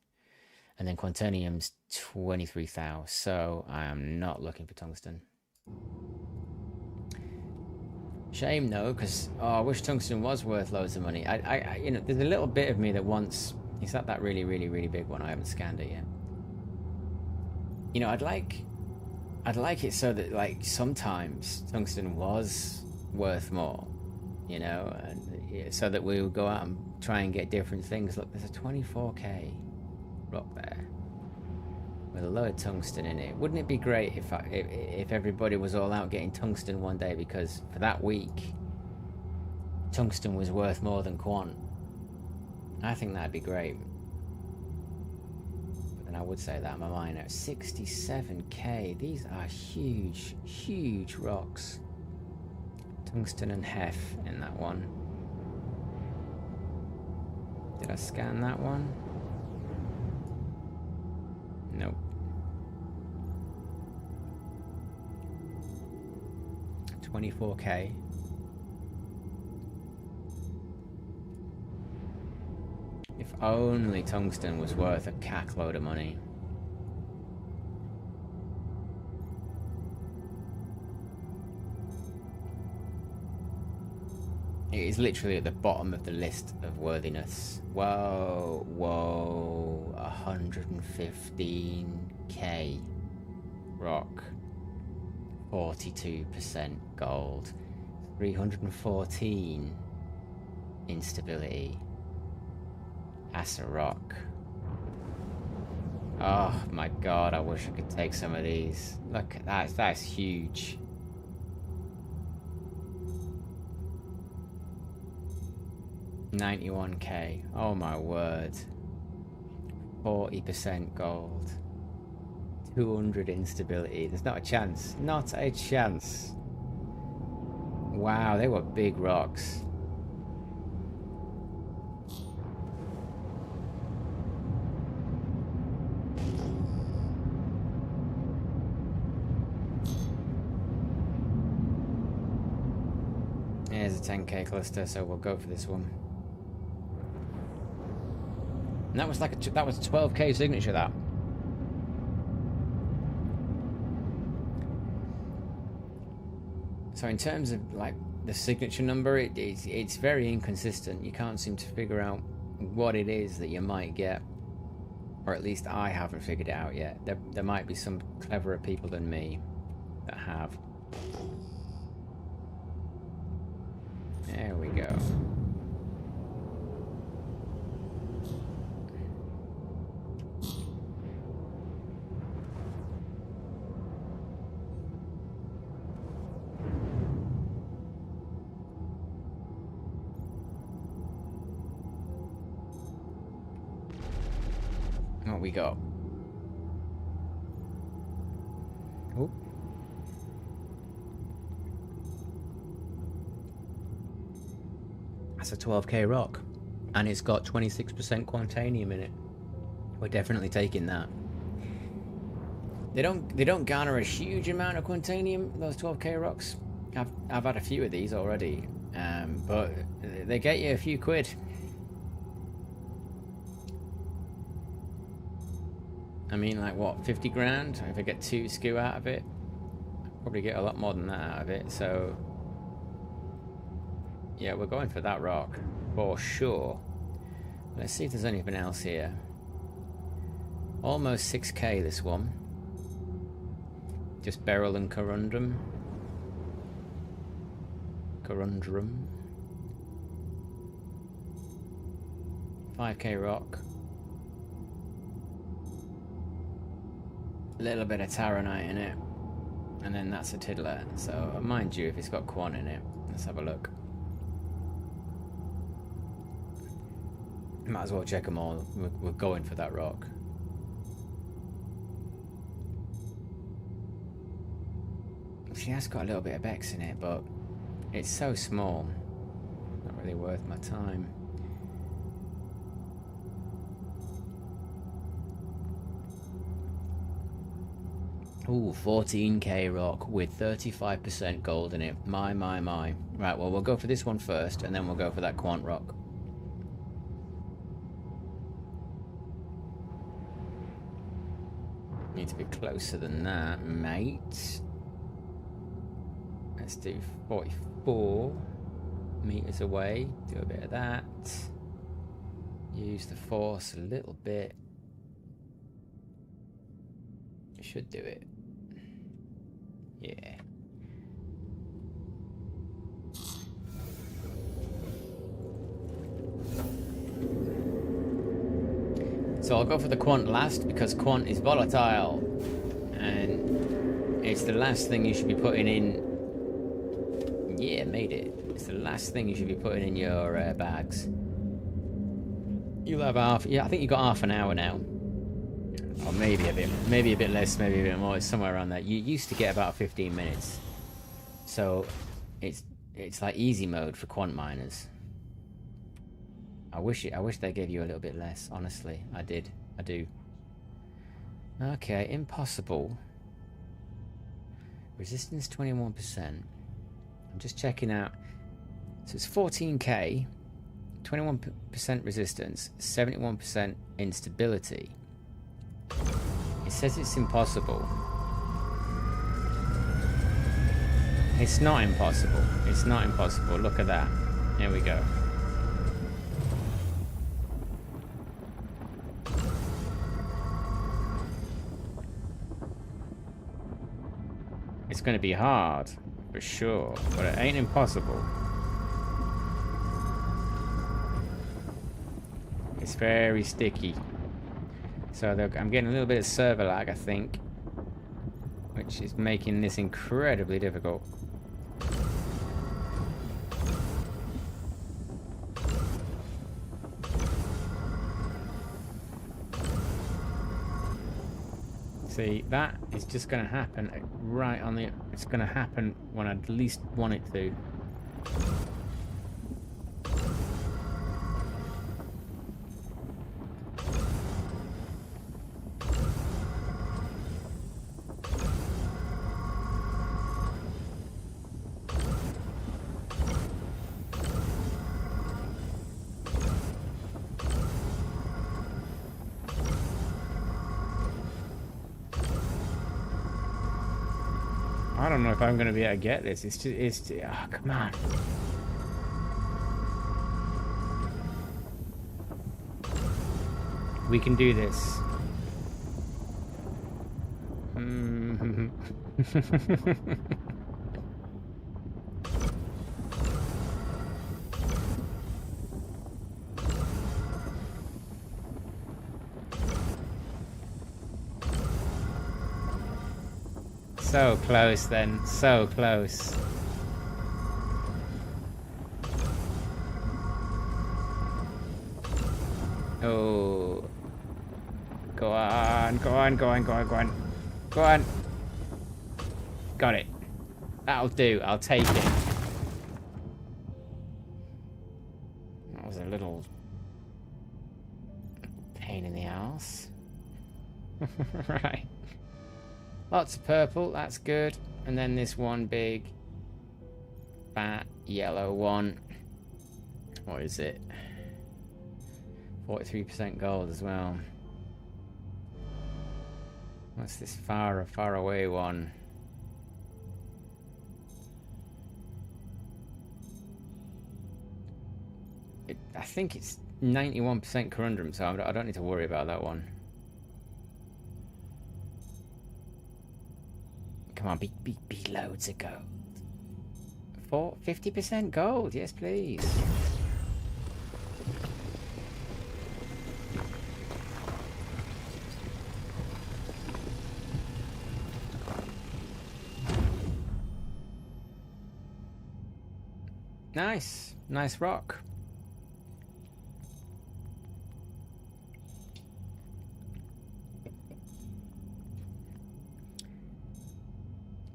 And then quantanium's 23,000. So I am not looking for tungsten. Shame though, because I wish tungsten was worth loads of money. I you know, there's a little bit of me that wants. Is that really big one? I haven't scanned it yet. You know, I'd like it so that, like, sometimes tungsten was worth more. You know, and so that we would go out and try and get different things. Look, there's a 24k rock there with a load of tungsten in it. Wouldn't it be great if everybody was all out getting tungsten one day, because for that week tungsten was worth more than quant? I think that'd be great. But then I would say that I'm a miner. 67k. These are huge rocks. Tungsten and hef in that one. Did I scan that one? Nope. 24k. If only tungsten was worth a cackload of money. It is literally at the bottom of the list of worthiness. Whoa, 115k rock, 42% gold, 314 instability. That's a rock. Oh my god, I wish I could take some of these. Look at that, that's huge. $91k. Oh my word. 40% gold. 200 instability. There's not a chance. Not a chance. Wow, they were big rocks. Here's a 10k cluster, so we'll go for this one. And that was like that was a 12k signature. That. So in terms of like the signature number, it's very inconsistent. You can't seem to figure out what it is that you might get, or at least I haven't figured it out yet. There might be some cleverer people than me that have. There we go. What we got? Oh. That's a 12k rock, and it's got 26% quantanium in it. We're definitely taking that. They don't garner a huge amount of quantanium, those 12k rocks. I've had a few of these already, but they get you a few quid. I mean, like what, 50 grand? If I get 2 SKU out of it, I'll probably get a lot more than that out of it. So yeah, we're going for that rock for sure. Let's see if there's anything else here. Almost 6k this one. Just beryl and corundum. 5k rock. A little bit of taronite in it. And then that's a tiddler. So mind you, if it's got quant in it. Let's have a look. Might as well check them all. We're going for that rock. See, that's got a little bit of Bex in it, but it's so small. Not really worth my time. Ooh, 14k rock with 35% gold in it. My. Right, well, we'll go for this one first, and then we'll go for that quant rock. Need to be closer than that, mate. Let's do 44 meters away. Do a bit of that. Use the force a little bit. Should do it. Yeah. So I'll go for the quant last because quant is volatile and it's the last thing you should be putting in. Yeah, made it. It's the last thing you should be putting in your bags. You'll have half. Yeah, I think you got half an hour now. Or maybe a bit less, maybe a bit more. It's somewhere around that. You used to get about 15 minutes, so it's like easy mode for quant miners. I wish they gave you a little bit less. Honestly, I do. Okay, impossible. Resistance 21%. I'm just checking out. So it's 14k, 21% resistance, 71% instability. It says it's impossible. It's not impossible. It's not impossible. Look at that. Here we go. It's going to be hard, for sure, but it ain't impossible. It's very sticky. So I'm getting a little bit of server lag, I think, which is making this incredibly difficult. See, that is just going to happen right on the... It's going to happen when I least want it to. I don't know if I'm going to be able to get this. Oh, come on. We can do this. So close then, so close. Oh. Go on, go on, go on, go on, go on. Go on. Got it. That'll do, I'll take it. That was a little pain in the ass. Right. Lots of purple, that's good. And then this one big fat yellow one. What is it? 43% gold as well. What's this far away one? I think it's 91% corundum, so I don't need to worry about that one. Come on, be loads of gold. 50% gold, yes please. Nice, nice rock.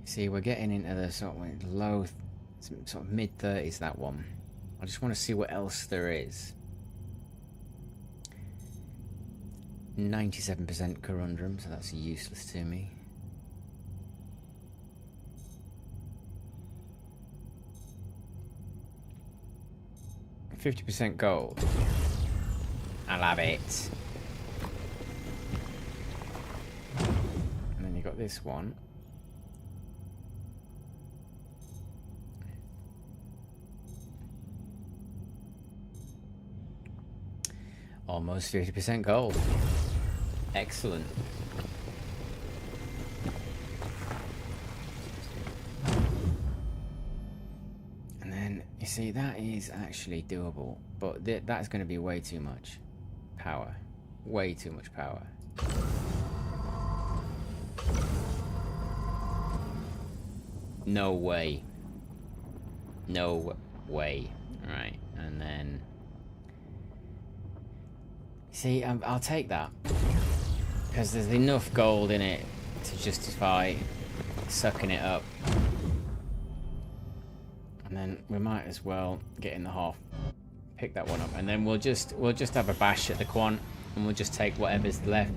See, we're getting into the sort of low, sort of mid-30s, that one. I just want to see what else there is. 97% corundum, so that's useless to me. %50 gold. I love it. And then you got this one. Almost 50% gold. Excellent. And then, you see, that is actually doable. But that's going to be way too much power. Way too much power. No way. No way. Right, and then... See, I'll take that. Because there's enough gold in it to justify sucking it up. And then we might as well get in the half. Pick that one up. And then we'll just have a bash at the quant. And we'll just take whatever's left.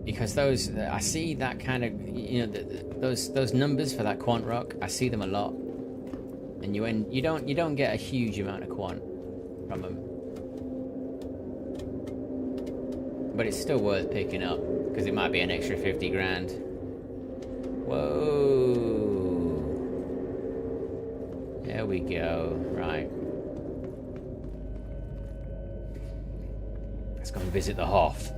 Because those... I see that kind of... You know, those numbers for that quant rock. I see them a lot. And you don't get a huge amount of quant from them, but it's still worth picking up because it might be an extra 50 grand. Whoa! There we go. Right. Let's go and visit the Hoff.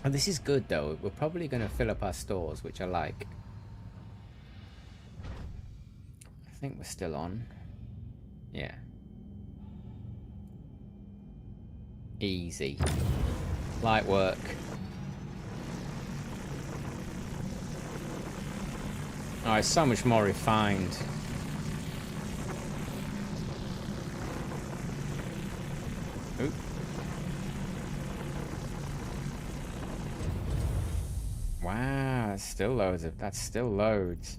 Oh, this is good though. We're probably going to fill up our stores, which I like. I think we're still on. Yeah. Easy. Light work. Oh, it's so much more refined. Oop. Wow, that's still loads of. That's still loads.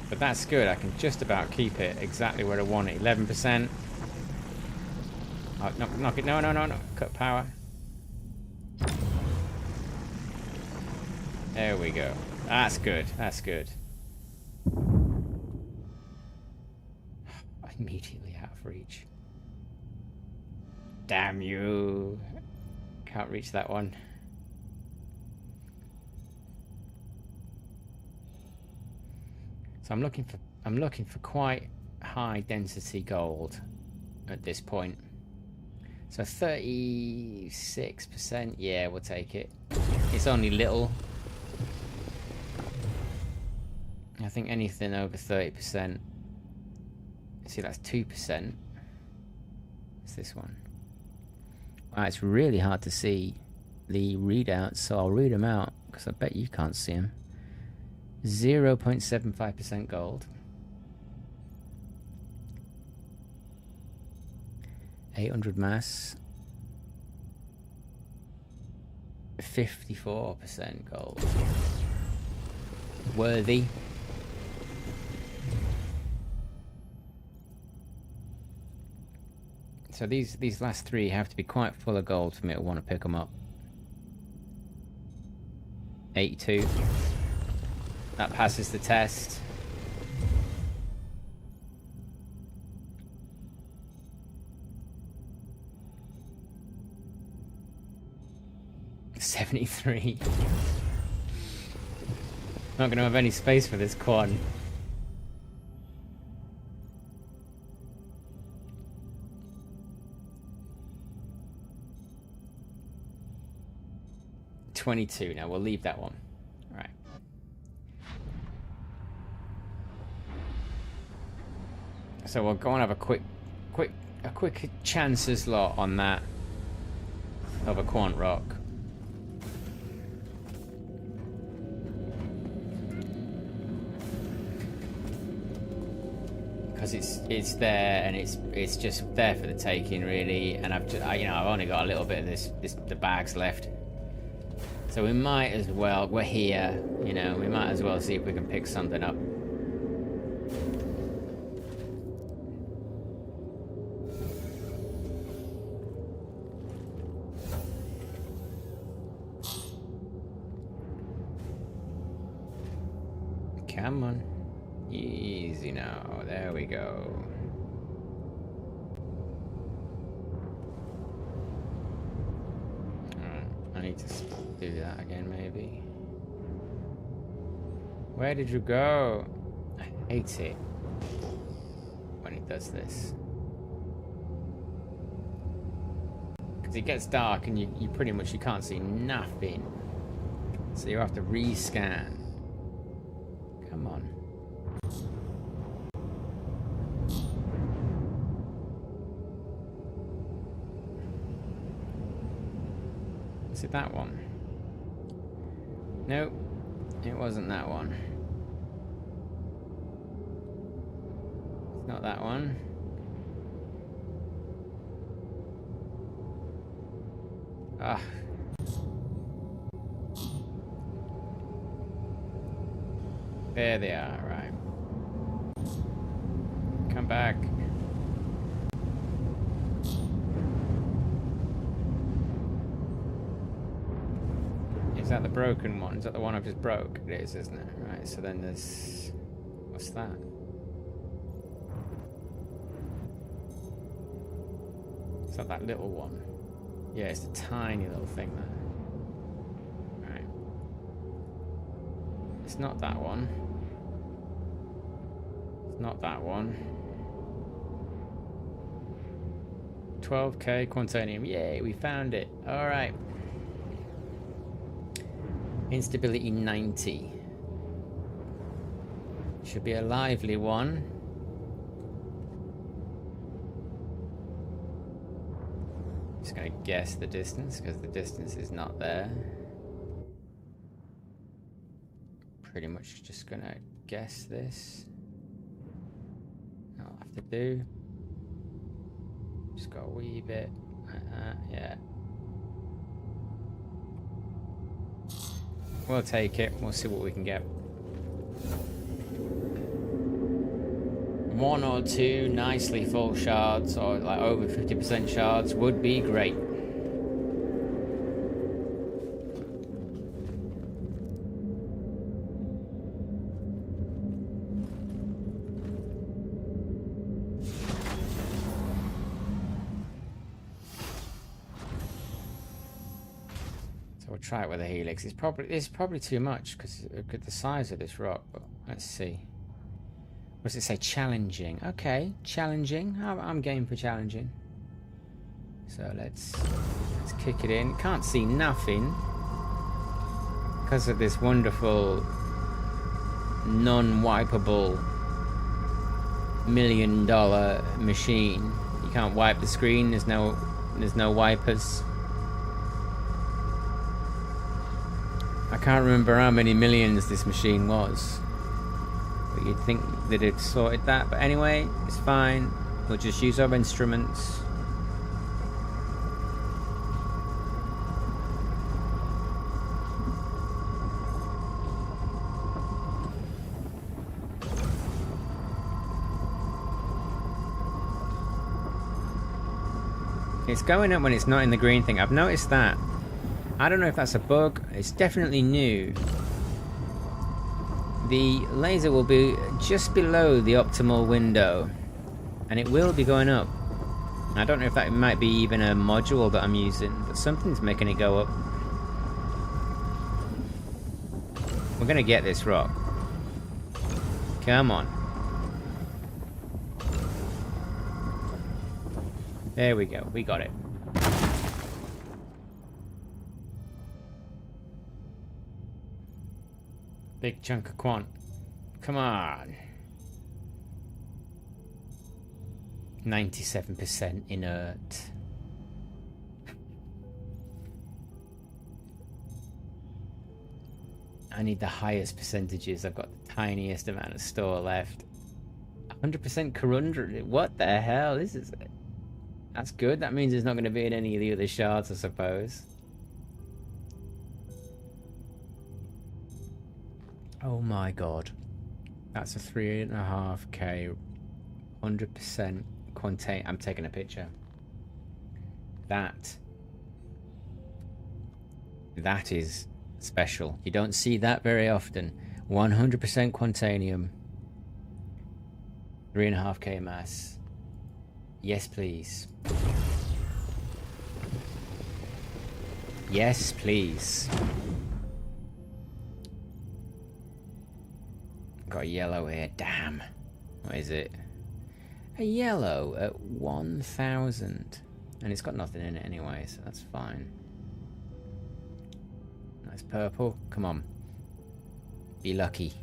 But that's good. I can just about keep it exactly where I want it. 11%. Oh, knock it. No. Cut power. There we go. That's good. That's good. Immediately out of reach. Damn you. Can't reach that one. So I'm looking for quite high density gold at this point. So 36%, yeah, we'll take it. It's only little. I think anything over 30%. See, that's 2%. What's this one? Wow, it's really hard to see the readouts, so I'll read them out because I bet you can't see them. 0.75% gold. 800 mass. 54% gold. Worthy. So these last three have to be quite full of gold for me to want to pick them up. 82. That passes the test. $73. Not going to have any space for this quad. $22. Now we'll leave that one. All right. So we'll go and have a quick chances lot on that of a quant rock. Because it's there and it's just there for the taking really, and I've only got a little bit of the bags left. So we might as well, we're here, we might as well see if we can pick something up. Come on. Easy now. There we go. Alright, I need to do that again, maybe. Where did you go? I hate it when it does this. Because it gets dark and you pretty much you can't see nothing. So you have to rescan. Come on. Is it that one? Nope, it wasn't that one. It's not that one. Ah. There they are, right. Come back. Is that the broken one? Is that the one I've just broke? It is, isn't it? Right, so then there's... What's that? Is that little one? Yeah, it's a tiny little thing there. Right. It's not that one. It's not that one. 12k quantanium. Yay, we found it. Alright. Instability 90. Should be a lively one. Just gonna guess the distance because the distance is not there. Pretty much just gonna guess this. I'll have to do. Just got a wee bit. Yeah. We'll take it. We'll see what we can get. 1 or 2 nicely full shards, or like over 50% shards, would be great. So we'll try it with a helix. It's probably too much because look at the size of this rock. But let's see. What does it say? Challenging. Okay, challenging. I'm game for challenging. So let's kick it in. Can't see nothing because of this wonderful non-wipeable $1 million machine. You can't wipe the screen. There's no wipers. I can't remember how many millions this machine was. But you'd think that it sorted that, but anyway, it's fine. We'll just use our instruments. It's going up when it's not in the green thing. I've noticed that. I don't know if that's a bug. It's definitely new. The laser will be just below the optimal window, and it will be going up. I don't know if that might be even a module that I'm using, but something's making it go up. We're gonna get this rock. Come on. There we go, we got it. Big chunk of quant. Come on. 97% inert. I need the highest percentages. I've got the tiniest amount of store left. 100% corundum. What the hell? This is... That's good. That means it's not going to be in any of the other shards, I suppose. Oh my god. That's a 3.5k 100% quantane. I'm taking a picture. That is special. You don't see that very often. 100% quantanium. 3.5k mass. Yes, please. Yes, please. Got a yellow here. Damn. What is it? A yellow at 1000. And it's got nothing in it anyway, so that's fine. Nice purple. Come on. Be lucky.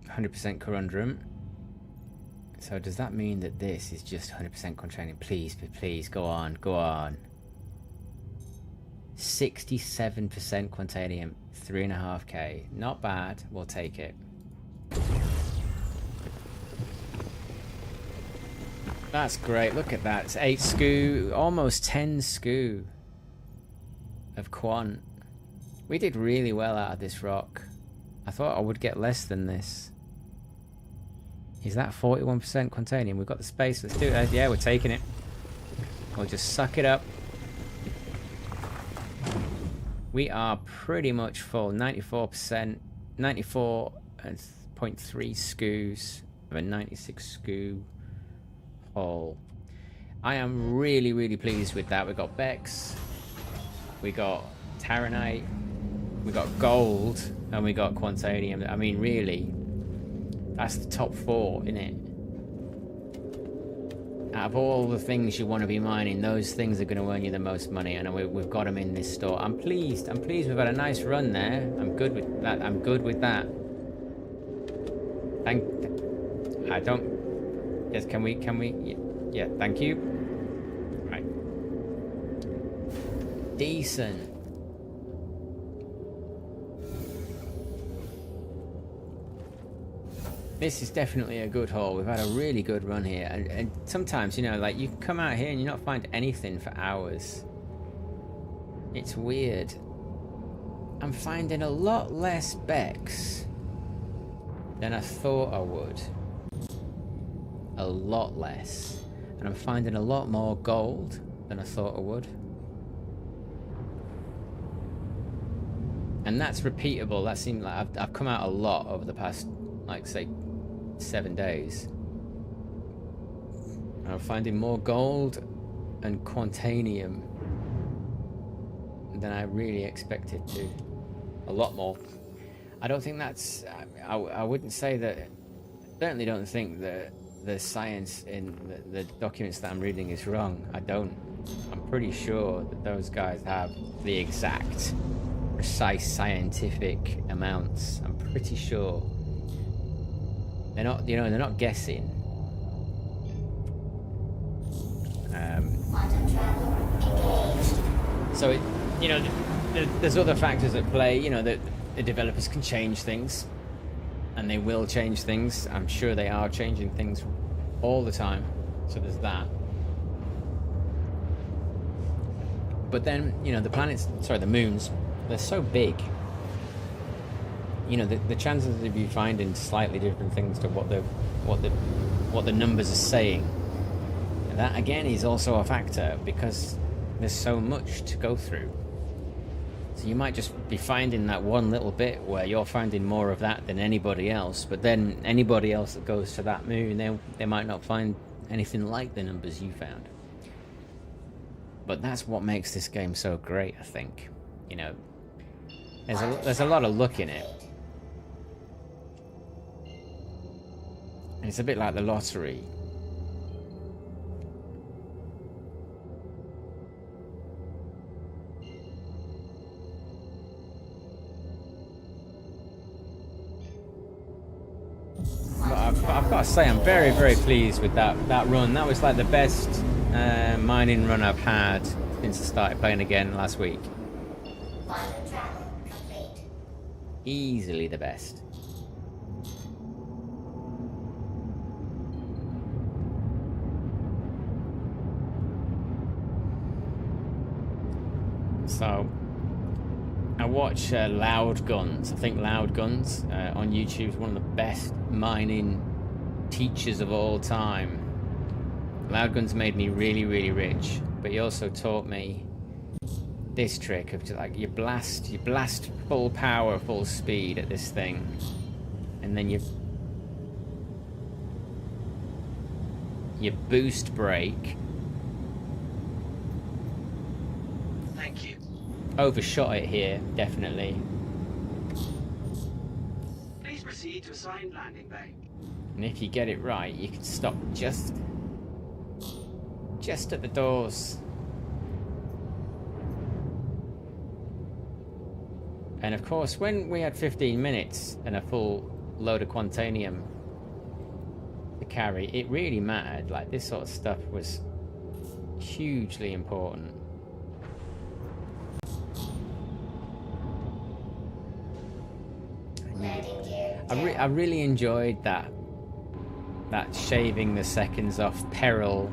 %100% corundum. So does that mean that this is just 100% quantanium? Please, please, go on, go on. 67% quantanium, 3.5k. Not bad. We'll take it. That's great. Look at that. It's 8 SKU, almost 10 SKU of quant. We did really well out of this rock. I thought I would get less than this. Is that 41% quantanium? We've got the space. Let's do it. Yeah, we're taking it. We'll just suck it up. We are pretty much full. 94%. 94.3 SKUs of a 96 SKU hole. I am really, really pleased with that. We got Bex. We got Taranite. We got gold. And we got quantanium. I mean, really, That's the top 4, isn't it? Out of all the things you want to be mining, those things are going to earn you the most money, and we've got them in this store. I'm pleased. I'm pleased we've had a nice run there. I'm good with that. I'm good with that. I don't... Yes, can we... Yeah, thank you. Right. Decent. This is definitely a good haul. We've had a really good run here. And sometimes, you know, like, you come out here and you not find anything for hours. It's weird. I'm finding a lot less Becks than I thought I would. A lot less. And I'm finding a lot more gold than I thought I would. And that's repeatable. That seemed like I've come out a lot over the past, like, say, 7 days. And I'm finding more gold and quantanium than I really expected to. A lot more. I don't think that's... I wouldn't say that... I certainly don't think that the science in the documents that I'm reading is wrong. I don't. I'm pretty sure that those guys have the exact, precise scientific amounts. I'm pretty sure. They're not, you know, they're not guessing. So, it, you know, there's other factors at play. You know, that the developers can change things, and they will change things. I'm sure they are changing things all the time. So there's that. But then, you know, the planets, sorry, the moons, they're so big. You know, the chances of you finding slightly different things to what the numbers are saying, that again is also a factor, because there's so much to go through. So you might just be finding that one little bit where you're finding more of that than anybody else, but then anybody else that goes to that moon, they might not find anything like the numbers you found. But that's what makes this game so great, I think. You know, there's a lot of luck in it. And it's a bit like the lottery. But I've got to say, I'm very, very pleased with that run. That was like the best mining run I've had since I started playing again last week. Easily the best. So, I watch Loud Guns. I think Loud Guns on YouTube is one of the best mining teachers of all time. Loud Guns made me really, really rich, but he also taught me this trick of just like you blast full power, full speed at this thing, and then you boost brake. Thank you. Overshot it here, definitely. Please proceed to assigned landing bay. And if you get it right, you can stop just at the doors. And of course, when we had 15 minutes and a full load of quantanium to carry, it really mattered. Like, this sort of stuff was hugely important. I really enjoyed that shaving the seconds off peril.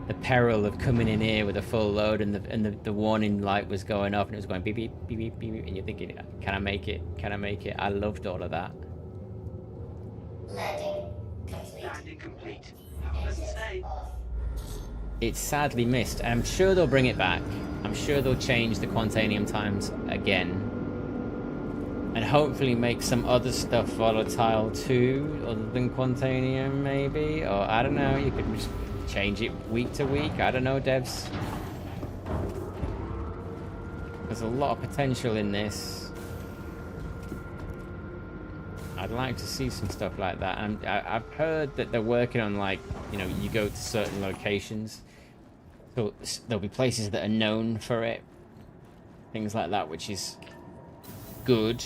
The peril of coming in here with a full load, and the warning light was going off, and it was going beep beep beep beep beep, and you're thinking, can I make it? Can I make it? I loved all of that. Landing complete. Have a pleasant stay. It's sadly missed. I'm sure they'll bring it back. I'm sure they'll change the quantanium times again, and hopefully make some other stuff volatile too, other than quantanium, maybe. Or I don't know. You could just change it week to week. I don't know, devs. There's a lot of potential in this. I I'd like to see some stuff like that. And I've heard that they're working on, like, you know, you go to certain locations, so there'll be places that are known for it, things like that, which is good.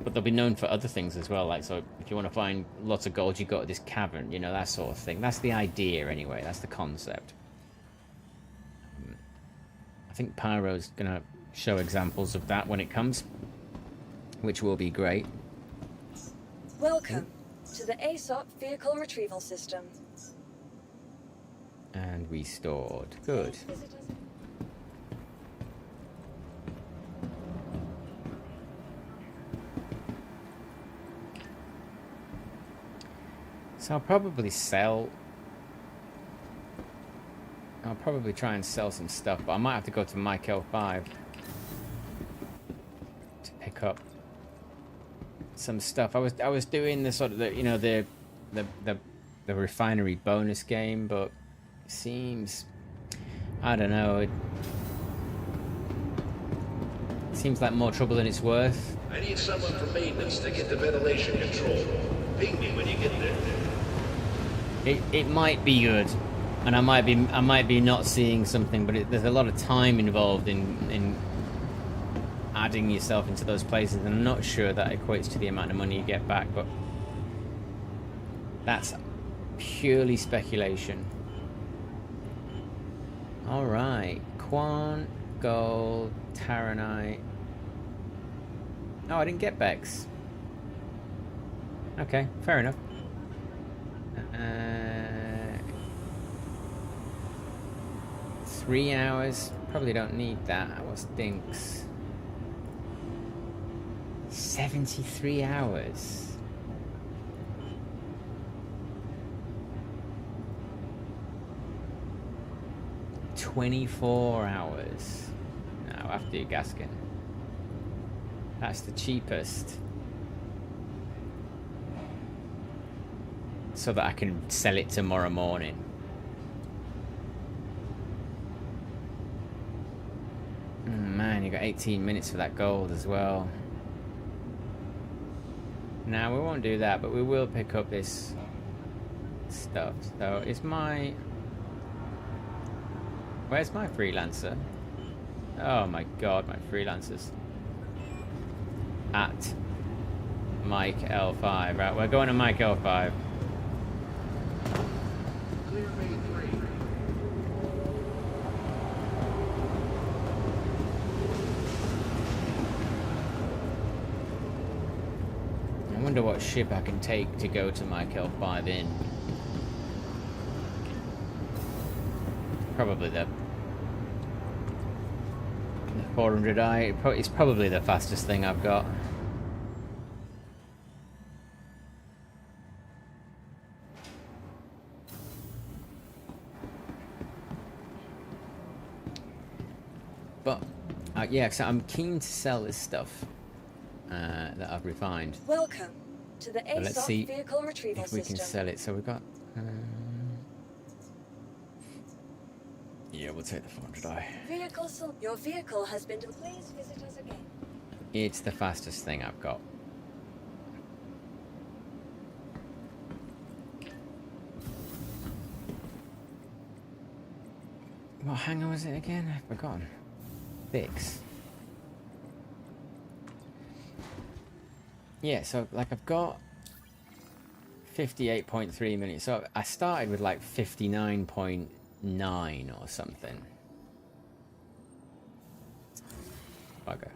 But they'll be known for other things as well. Like, so if you want to find lots of gold, you go to this cavern, you know, that sort of thing. That's the idea, anyway. That's the concept. I think Pyro's gonna show examples of that when it comes, which will be great. Welcome to the ASOP Vehicle Retrieval System. And restored. Good. So I'll probably try and sell some stuff, but I might have to go to Mike L5 to pick up some stuff. I was doing the sort of the refinery bonus game, but it seems, I don't know, it seems like more trouble than it's worth. I need someone from maintenance to get the ventilation control. Ping me when you get there. It might be good, and I might be not seeing something, but there's a lot of time involved in adding yourself into those places, and I'm not sure that equates to the amount of money you get back, but that's purely speculation. All right, Quan, gold, Taranite. Oh, I didn't get Bex. Okay, fair enough. 3 hours. Probably don't need that. What stinks? 73 hours. $24 hours. No, after your Gaskin. That's the cheapest. So that I can sell it tomorrow morning. Man, you got 18 minutes for that gold as well. Now, we won't do that, but we will pick up this stuff. So, it's my... Where's my freelancer? Oh my god, my freelancers. At Mike L5. Right, we're going to Mike L5. Clear main 3. I wonder what ship I can take to go to Mike L5 in. Probably the 400i. It's probably the fastest thing I've got. But yeah, so I'm keen to sell this stuff that I've refined. Welcome to the But let's ASOP see Vehicle Retrieval if we System. can sell it. So we've got... yeah, we'll take the 400i. Your vehicle has been... Please visit us again. It's the fastest thing I've got. What hangar was it again? I've forgotten. 6. Yeah, so like I've got 58.3 million. So I started with like 59.9 or something. Bugger.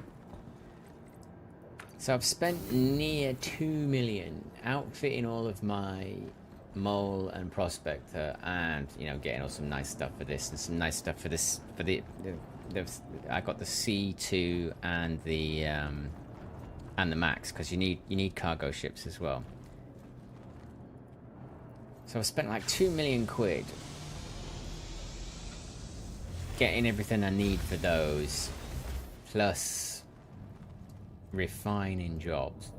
So I've spent near 2 million outfitting all of my mole and prospector, and you know, getting all some nice stuff for this and some nice stuff for this for the I got the C2 and the Max, because you need cargo ships as well. So I spent like 2 million quid getting everything I need for those, plus refining jobs.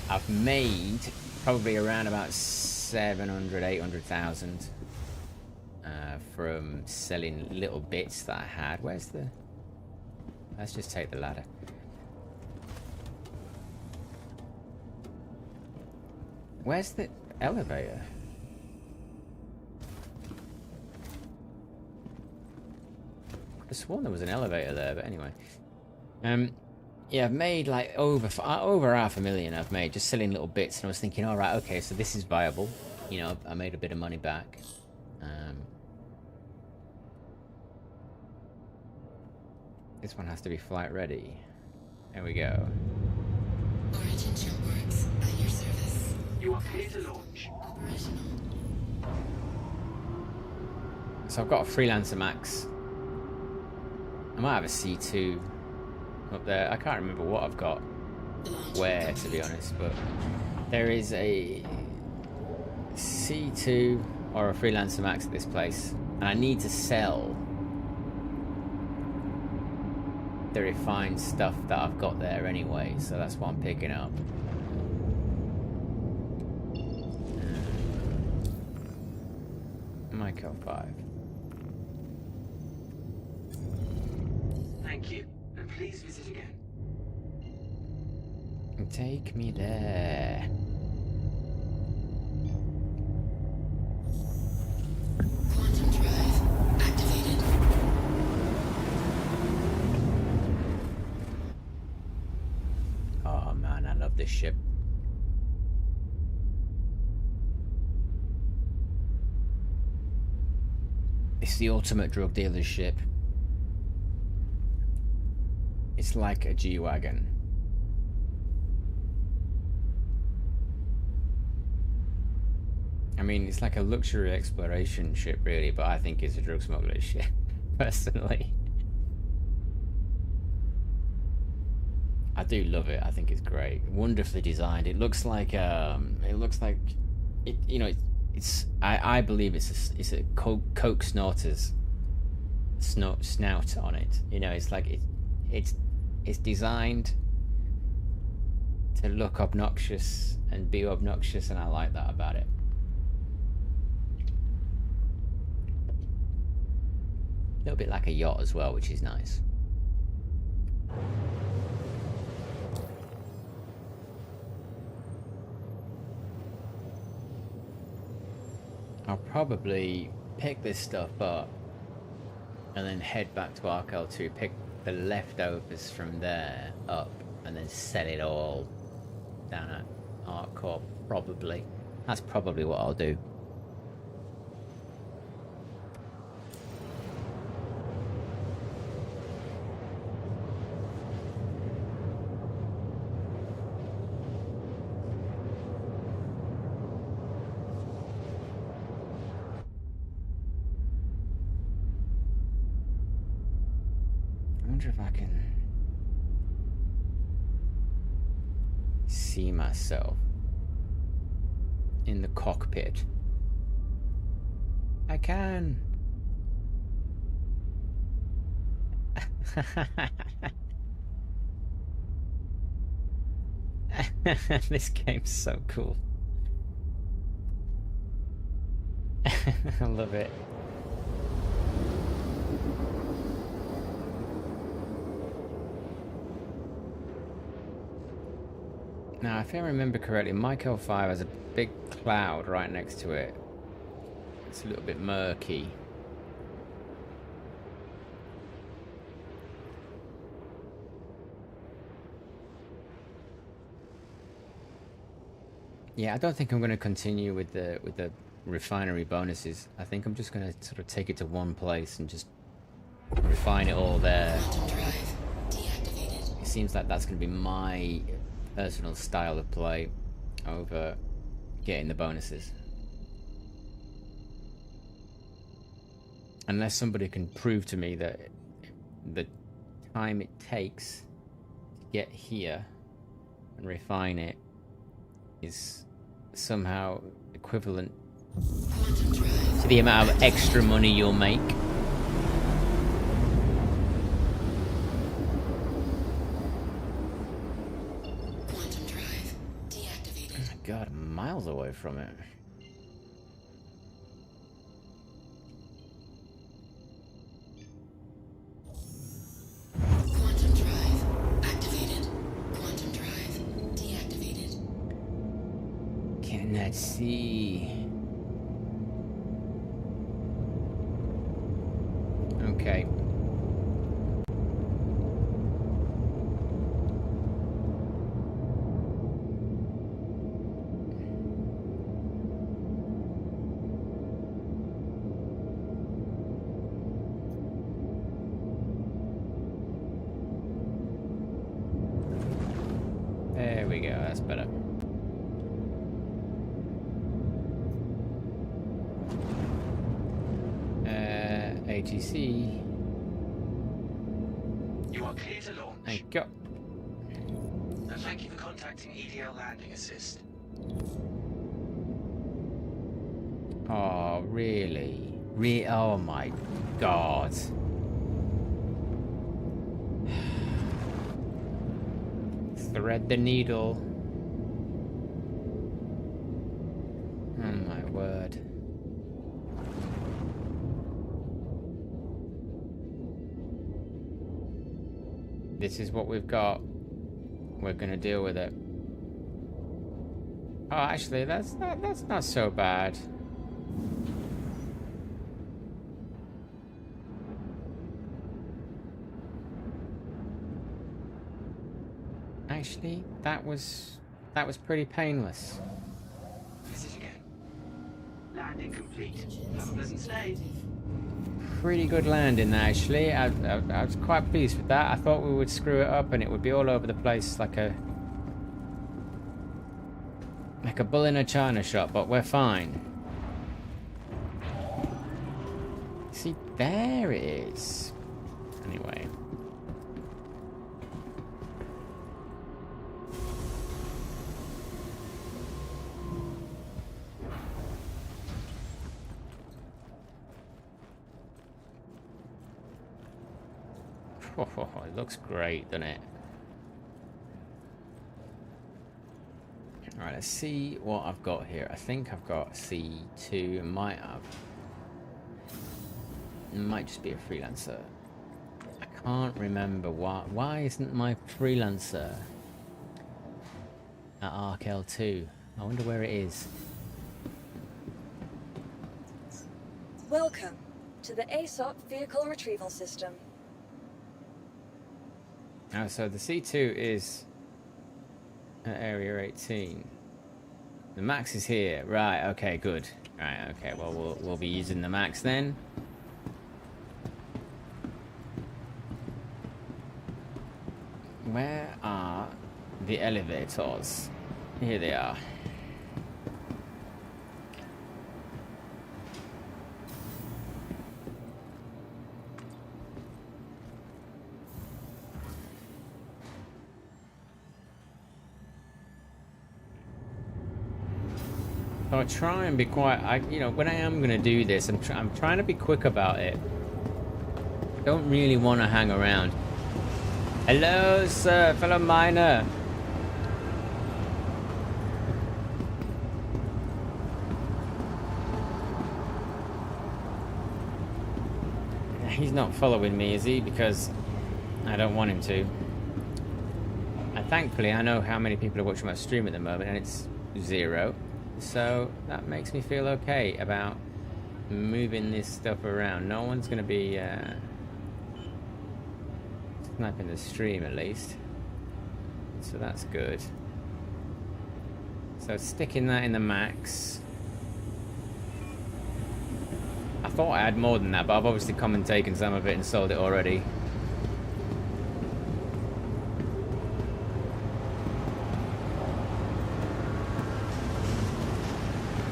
I've made probably around about 800,000 from selling little bits that I had. Where's the... Let's just take the ladder. Where's the elevator? I sworn there was an elevator there, but anyway. Yeah, I've made like over $500,000 I've made just selling little bits, and I was thinking, all right, okay, so this is viable. You know, I made a bit of money back. This one has to be flight ready. There we go. Origin ship works at your service. You are clear to launch. Operational. So I've got a Freelancer Max. I might have a C2 up there. I can't remember what I've got where, to be honest, but there is a C2 or a Freelancer Max at this place, and I need to sell the refined stuff that I've got there anyway, so that's what I'm picking up. Myco 5. Thank you, and please visit again. Take me there. Quantum drive activated. Oh man, I love this ship. It's the ultimate drug dealer's ship. It's like a G-Wagon. I mean, it's like a luxury exploration ship, really, but I think it's a drug smuggler's ship, personally. I do love it. I think it's great. Wonderfully designed. It looks like it. You know, I believe it's a coke snorter's snout on it. You know, it's like it's designed to look obnoxious and be obnoxious, and I like that about it. A little bit like a yacht as well, which is nice. I'll probably pick this stuff up and then head back to Arc L2, pick the leftovers from there up, and then sell it all down at Arc Corp, probably. That's probably what I'll do. I wonder if I can see myself in the cockpit. I can. This game's so cool. I love it. Now, if I remember correctly, Myco 5 has a big cloud right next to it. It's a little bit murky. Yeah, I don't think I'm going to continue with the refinery bonuses. I think I'm just going to sort of take it to one place and just refine it all there. Quantum drive deactivated. It seems like that's going to be my personal style of play over getting the bonuses. Unless somebody can prove to me that the time it takes to get here and refine it is somehow equivalent Quantum drive to the amount of extra money you'll make. Quantum drive deactivated. Oh my god, I'm miles away from it. Quantum drive activated. Quantum drive deactivated. Getting there. Let's see. Okay. There we go, that's better. ATC. You are clear to launch. There you go. And thank you for contacting EDL Landing Assist. Oh, really? Oh my god. Thread the needle. Oh my word. This is what we've got. We're gonna deal with it. Oh, actually, that's not so bad. Actually, that was pretty painless. Visit again. Landing complete. Have a pleasant stay. Pretty good landing there, actually. I was quite pleased with that. I thought we would screw it up and it would be all over the place like a bull in a china shop, but we're fine. See, there it is. Anyway. Oh, it looks great, doesn't it? Alright, let's see what I've got here. I think I've got C2. Might have. It might just be a freelancer. I can't remember why. Why isn't my freelancer at Arc L2? I wonder where it is. Welcome to the aSOP Vehicle Retrieval System. Oh, so the C2 is at Area 18. The Max is here. Right, okay, good. Right, okay, well, we'll be using the Max then. Where are the elevators? Here they are. So I try and be quite, you know, when I am going to do this, I'm trying to be quick about it. Don't really want to hang around. Hello, sir, fellow miner. He's not following me, is he? Because I don't want him to. And thankfully, I know how many people are watching my stream at the moment, and it's 0. So that makes me feel okay about moving this stuff around. No one's going to be sniping the stream, at least. So that's good. So sticking that in the Max. I thought I had more than that, but I've obviously come and taken some of it and sold it already.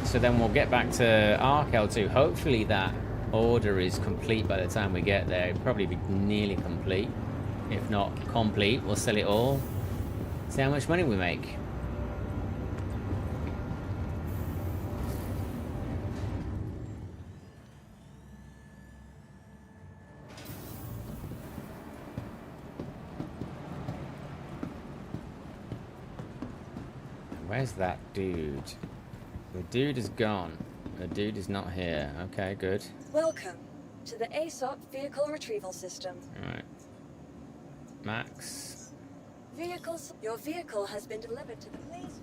So then we'll get back to Arc L2. Hopefully that order is complete by the time we get there. It'll probably be nearly complete. If not complete, we'll sell it all. See how much money we make. Where's that dude? The dude is gone. The dude is not here. Okay, good. Welcome to the aSOP Vehicle Retrieval System. Alright. Max. Your vehicle has been delivered to the place.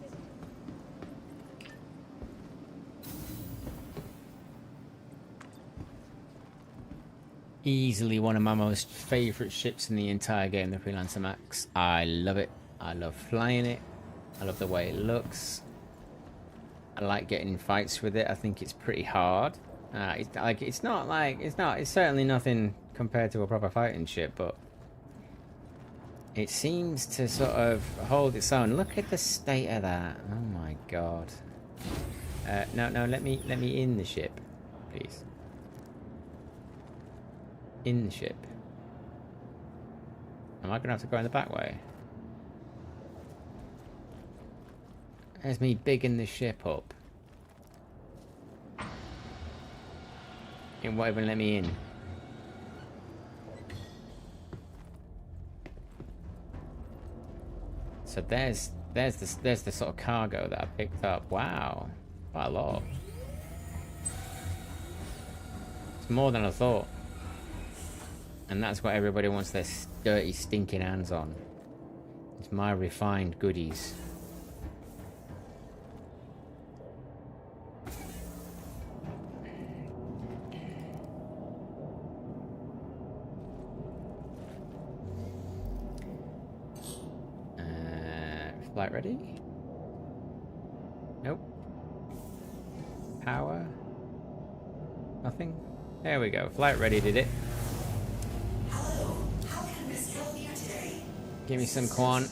Easily one of my most favourite ships in the entire game, the Freelancer Max. I love it. I love flying it. I love the way it looks. I like getting in fights with it. I think it's pretty hard. It's certainly nothing compared to a proper fighting ship, but it seems to sort of hold its own. Look at the state of that. Oh my god. No, let me in the ship, please. In the ship. Am I gonna have to go in the back way? There's me bigging the ship up. It won't even let me in. So there's the sort of cargo that I picked up. Wow, quite a lot. It's more than I thought. And that's what everybody wants their dirty, stinking hands on. It's my refined goodies. Flight ready? Nope. Power? Nothing? There we go. Flight ready did it. Hello. How can Miss help you today? Give me some quant.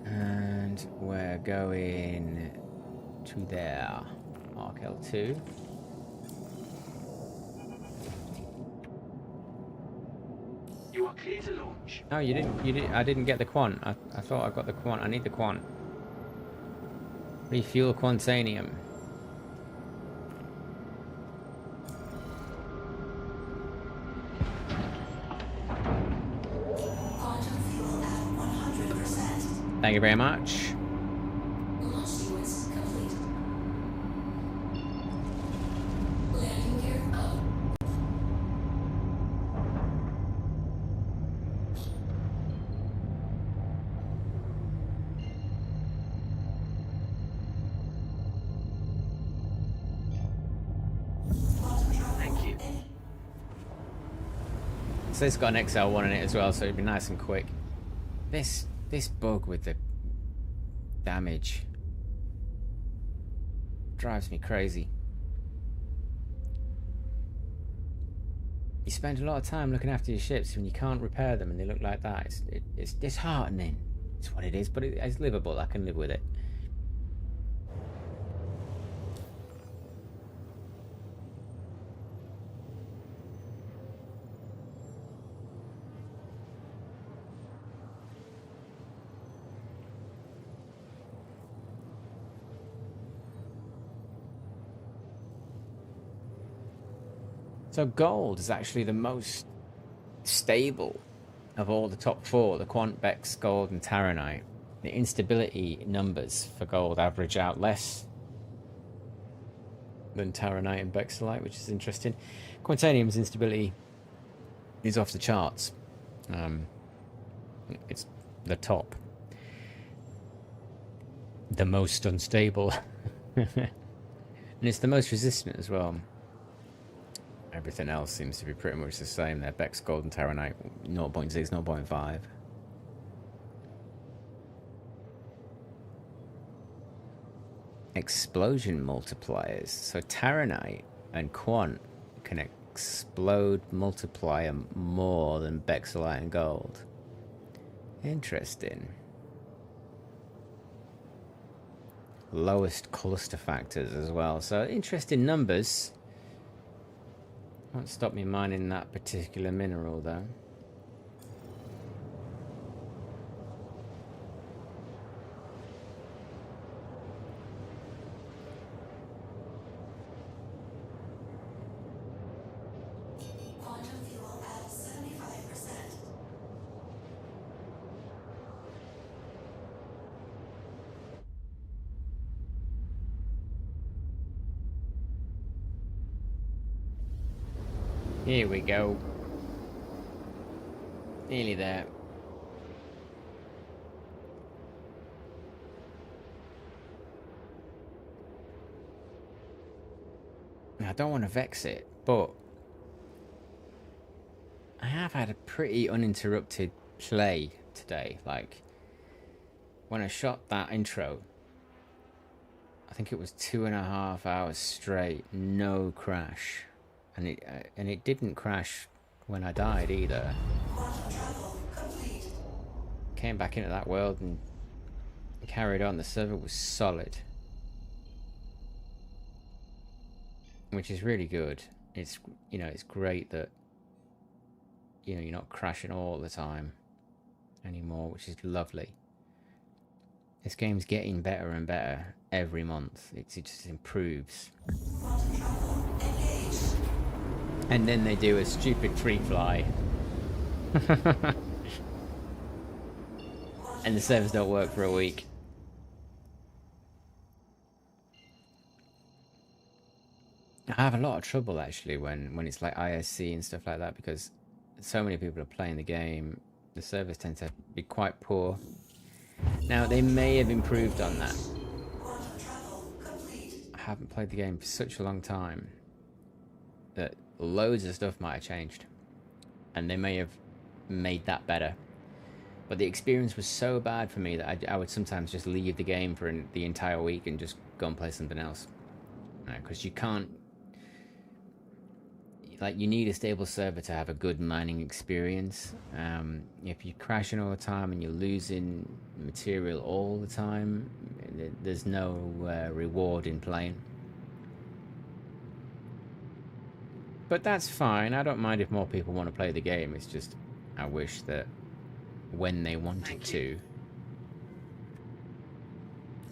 And we're going to there. Mark L2. You are clear to launch. No, you didn't. I didn't get the quant. I thought I got the quant. I need the quant. Refuel quantanium. Quantum fuel at 100%. Thank you very much. Launch sequence complete. Landing gear up. Thank you. So it's got an XL1 in it as well, so it'd be nice and quick. This bug with the damage drives me crazy. You spend a lot of time looking after your ships when you can't repair them and they look like that. It's disheartening. It's what it is, but it's livable. I can live with it. So gold is actually the most stable of all the top four, the Quant, Bex, Gold and Taranite. The instability numbers for gold average out less than Taranite and Bexolite, which is interesting. Quantanium's instability is off the charts. It's the top. The most unstable. And it's the most resistant as well. Everything else seems to be pretty much the same there. Bex, Gold and Taranite, 0.6, 0.5. Explosion multipliers. So Taranite and Quant can explode multiplier more than Bexolite and Gold. Interesting. Lowest cluster factors as well. So interesting numbers. Won't stop me mining that particular mineral though. Quantum fuel at 75%. Here we go. Nearly there. I don't want to vex it, but I have had a pretty uninterrupted play today. Like, when I shot that intro, I think it was 2.5 hours straight, no crash. And it didn't crash when I died either. Came back into that world and carried on. The server was solid, which is really good. It's, you know, it's great that, you know, you're not crashing all the time anymore, which is lovely. This game's getting better and better every month. It just improves. And then they do a stupid free fly. And the servers don't work for a week. I have a lot of trouble actually when it's like ISC and stuff like that, because so many people are playing the game. The servers tend to be quite poor. Now, they may have improved on that. I haven't played the game for such a long time that loads of stuff might have changed, and they may have made that better. But the experience was so bad for me that I would sometimes just leave the game for the entire week and just go and play something else. Because you can't... Like, you need a stable server to have a good mining experience. If you're crashing all the time and you're losing material all the time, there's no reward in playing. But that's fine. I don't mind if more people want to play the game. It's just, I wish that when they wanted to,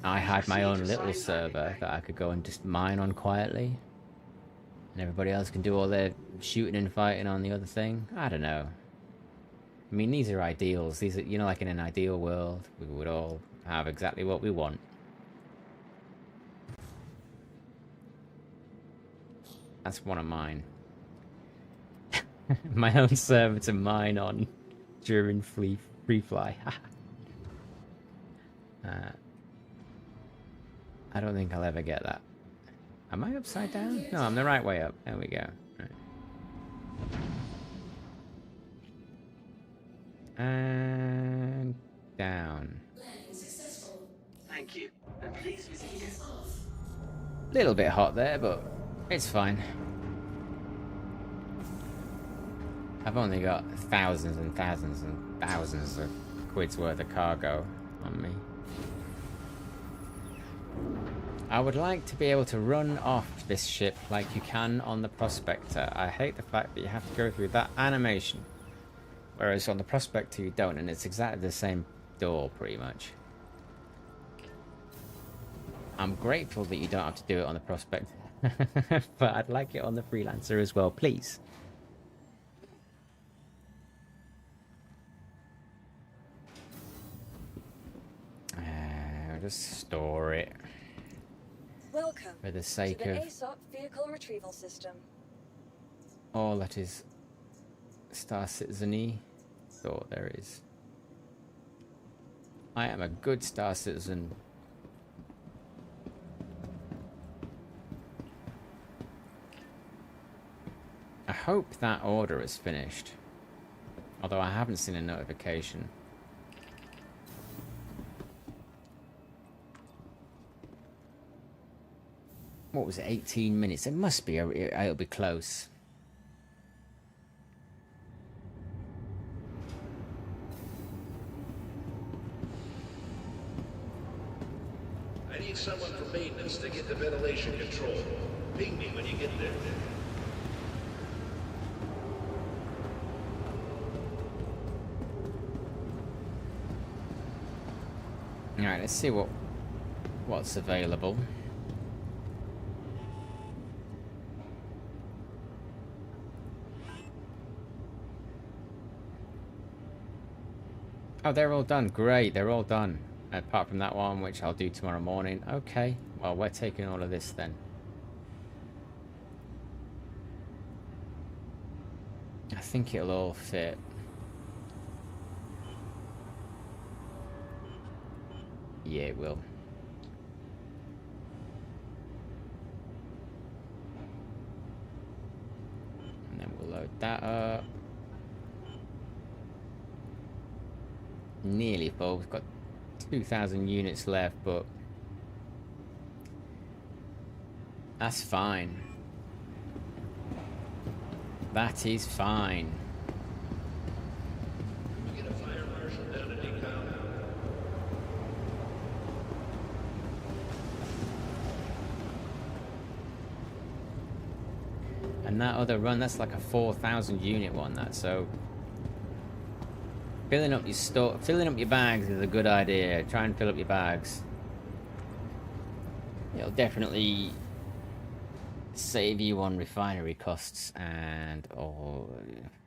I had my own little server that I could go and just mine on quietly. And everybody else can do all their shooting and fighting on the other thing. I don't know. I mean, these are ideals. These are, you know, like in an ideal world, we would all have exactly what we want. That's one of mine. My own server to mine on during free fly. I don't think I'll ever get that. Am I upside down? No, I'm the right way up. There we go. Right. And down. Thank you. And please visit again. Little bit hot there, but it's fine. I've only got thousands and thousands and thousands of quid's worth of cargo on me. I would like to be able to run off this ship like you can on the Prospector. I hate the fact that you have to go through that animation, whereas on the Prospector you don't, and it's exactly the same door pretty much. I'm grateful that you don't have to do it on the Prospector, but I'd like it on the Freelancer as well, please. I'll just store it. Welcome For the sake to the of aSOP vehicle retrieval system. all that is Star Citizen-y thought there is. I am a good Star Citizen. I hope that order is finished. Although I haven't seen a notification. What was it, 18 minutes? It must be, it'll be close. I need someone from maintenance to get the ventilation control. Ping me when you get there. Alright, let's see what's available. Oh, they're all done. Great, they're all done. Apart from that one, which I'll do tomorrow morning. Okay, well, we're taking all of this then. I think it'll all fit. Yeah, it will. Load that up. Nearly full. We've got 2,000 units left, but that's fine. That is fine. We get a fire marshal down to decom. And that other run, that's like a 4,000 unit one. That so filling up your bags is a good idea. Try and fill up your bags. It'll definitely save you on refinery costs and or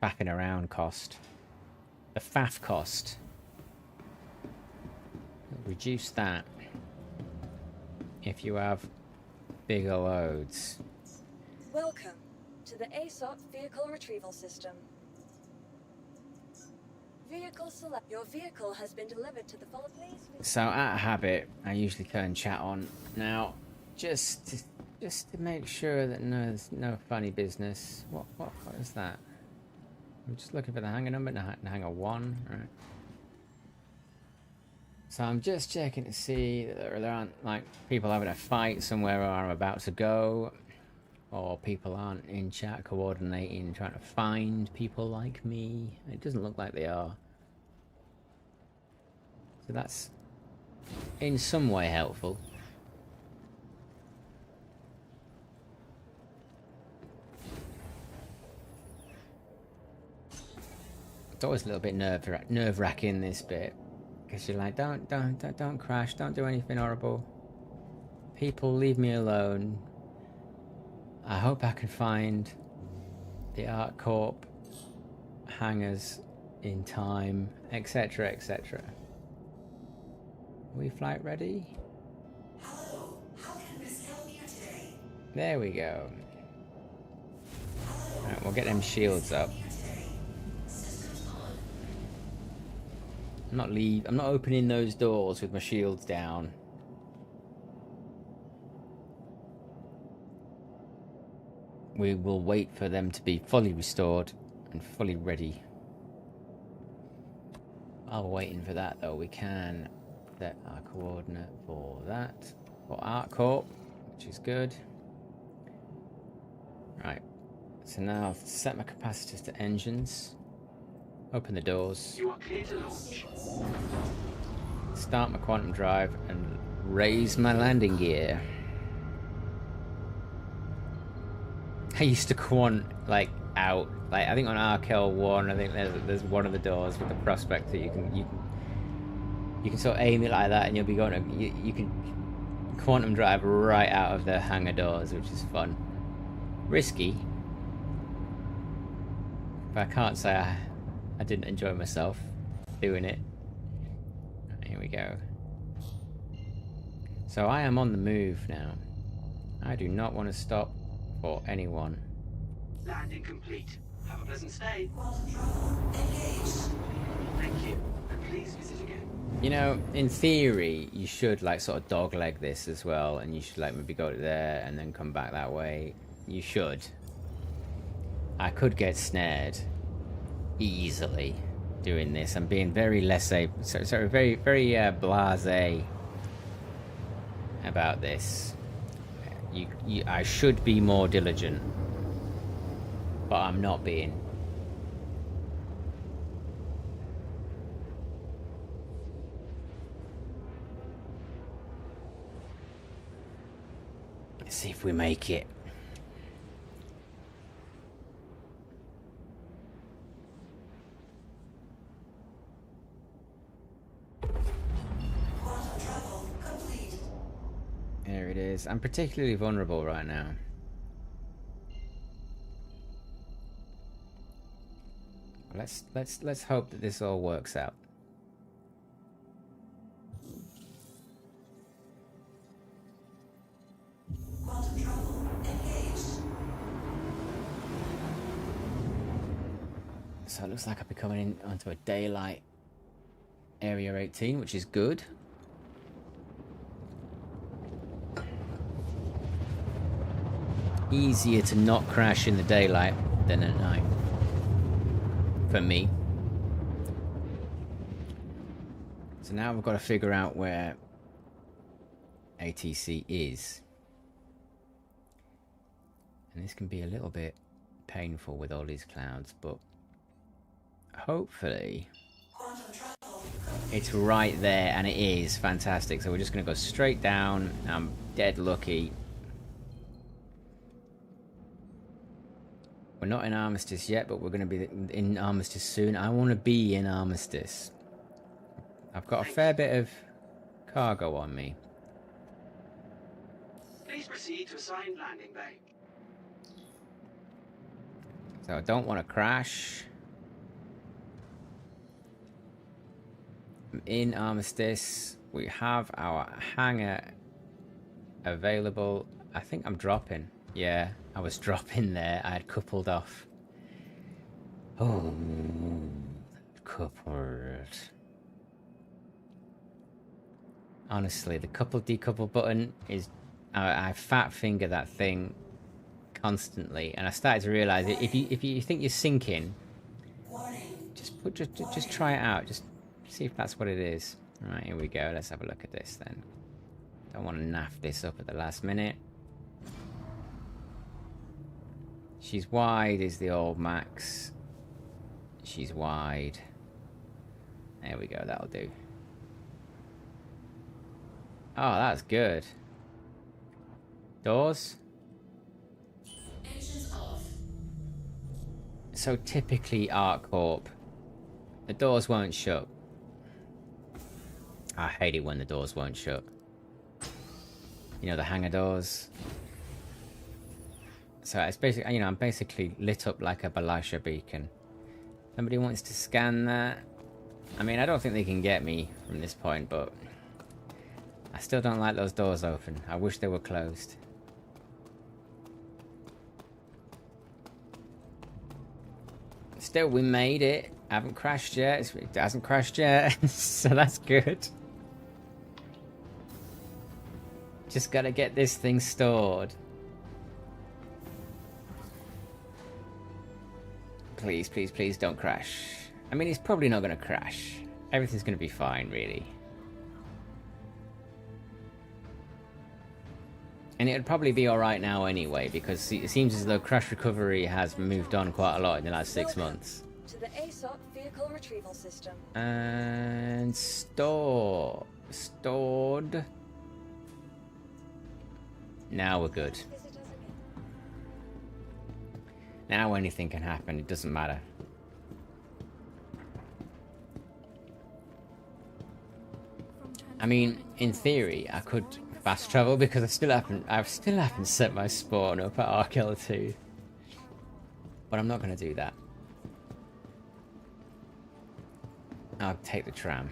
faffing around cost. The faff cost. Reduce that if you have bigger loads. Welcome to the aSOP vehicle retrieval system. Vehicle select. Your vehicle has been delivered to the follow. Please. So out of habit, I usually turn chat on. Now, just to make sure that there's no funny business. What is that? I'm just looking for the hangar number. Hangar 1. All right. So I'm just checking to see that there aren't like people having a fight somewhere where I'm about to go, or people aren't in chat coordinating, trying to find people like me. It doesn't look like they are. So that's in some way helpful. It's always a little bit nerve-wracking this bit, because you're like, don't crash, don't do anything horrible. People, leave me alone. I hope I can find the Art Corp hangars in time, etc., etc. Are we flight ready? Hello, how can Miss help you today? There we go. Alright, we'll get them shields up. I'm not opening those doors with my shields down. We will wait for them to be fully restored and fully ready. While we're waiting for that though, we can set our coordinate for that. For Art Corp, which is good. Right. So now I've set my capacitors to engines. Open the doors. You are clear to launch. Start my quantum drive and raise my landing gear. I used to quant like out, like I think on Arkel 1, I think there's one of the doors with the prospector. You can sort of aim it like that, and you'll be going to you can quantum drive right out of the hangar doors, which is fun. Risky, but I can't say I didn't enjoy myself doing it. Here we go. So I am on the move now. I do not want to stop for anyone. Landing complete. Have a pleasant stay. Engaged. Thank you. And please visit again. You know, in theory, you should like sort of dogleg this as well, and you should like maybe go there and then come back that way. You should. I could get snared easily doing this. I'm being very very blasé about this. I should be more diligent, but I'm not being. Let's see if we make it. There it is. I'm particularly vulnerable right now. Let's hope that this all works out. Quantum travel engaged. So it looks like I'll be coming in onto a daylight area 18, which is good. Easier to not crash in the daylight. than at night. For me. So now we've got to figure out where ATC is. And this can be a little bit painful with all these clouds, but hopefully it's right there, and it is fantastic. So we're just going to go straight down. I'm dead lucky. We're not in Armistice yet, but we're going to be in Armistice soon. I want to be in Armistice. I've got a fair bit of cargo on me. Please proceed to assigned landing bay. So I don't want to crash. I'm in Armistice. We have our hangar available. I think I'm dropping. Yeah, I was dropping there. I had coupled off. Oh, coupled. Honestly, the couple decouple button is... I fat finger that thing constantly, and I started to realize if you think you're sinking, just try it out. Just see if that's what it is. All right, here we go. Let's have a look at this then. Don't want to naff this up at the last minute. She's wide is the old Max. She's wide. There we go. That'll do. Oh, that's good. Doors. Engines off. So typically ArcCorp, the doors won't shut. I hate it when the doors won't shut. You know, the hangar doors. So it's basically, you know, I'm basically lit up like a Balasha beacon. Somebody wants to scan that. I mean, I don't think they can get me from this point, but I still don't like those doors open. I wish they were closed. Still, we made it. I haven't crashed yet. It hasn't crashed yet, so that's good. Just gotta get this thing stored. Please, please, please don't crash. I mean, it's probably not gonna crash. Everything's gonna be fine, really. And it'd probably be alright now anyway, because it seems as though crash recovery has moved on quite a lot in the last 6 months. To the aSOC vehicle retrieval system. And stored. Now we're good. Visit us again. Now anything can happen, it doesn't matter. I mean, in theory, I could fast travel because I still haven't set my spawn up at ArcL2. But I'm not going to do that. I'll take the tram.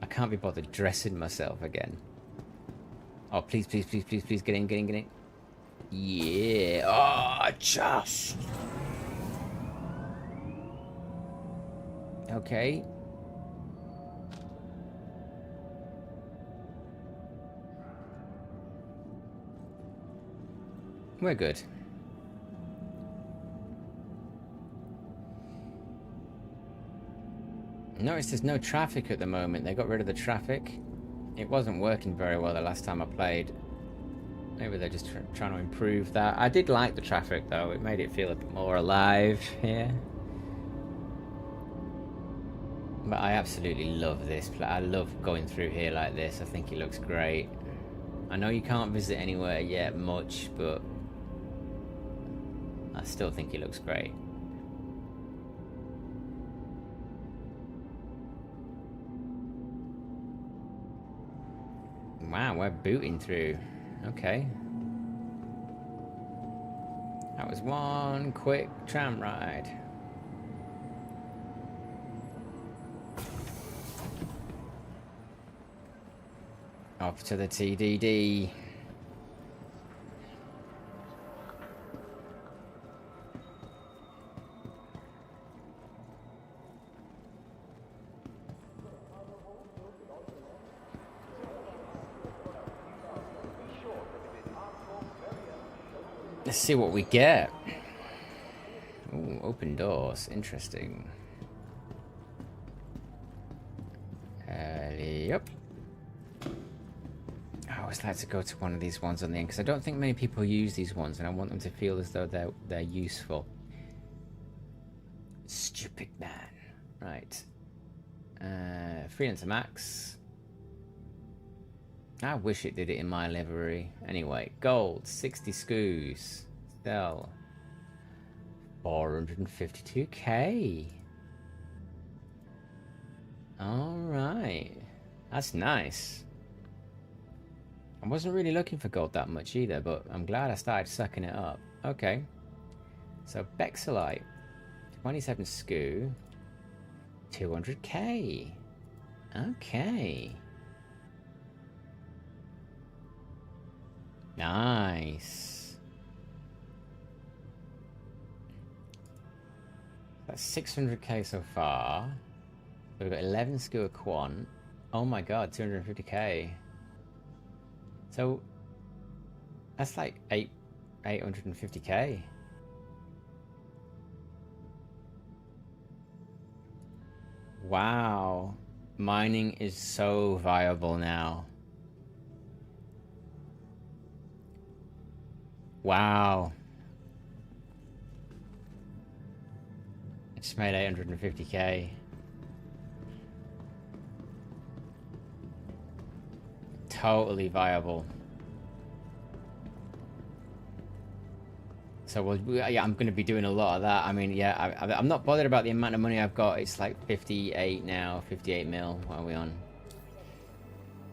I can't be bothered dressing myself again. Oh, please, please, please, please, please, get in, get in, get in. Yeah. Oh, just. Okay. We're good. Notice there's no traffic at the moment. They got rid of the traffic. It wasn't working very well the last time I played. Maybe they're just trying to improve that. I did like the traffic though. It made it feel a bit more alive here. But I absolutely love this. I love going through here like this. I think it looks great. I know you can't visit anywhere yet much, but I still think it looks great. Wow, we're booting through. Okay. That was one quick tram ride. Off to the TDD. Let's see what we get. Ooh, open doors. Interesting. Yep. I always like to go to one of these ones on the end because I don't think many people use these ones, and I want them to feel as though they're useful. Stupid man. Right. Freelancer Max. I wish it did it in my livery. Anyway, gold, 60 scoos. Sell. 452k. Alright. That's nice. I wasn't really looking for gold that much either, but I'm glad I started sucking it up. Okay. So, Bexelite. 27 scoo. 200k. Okay. Nice. That's 600k so far. We've got 11 skewer quant. Oh my god, 250k. So that's like 850k. Wow. Mining is so viable now. Wow. I just made 850k. Totally viable. So yeah, I'm going to be doing a lot of that. I mean, yeah, I'm not bothered about the amount of money I've got. It's like 58 now, 58 mil. What are we on?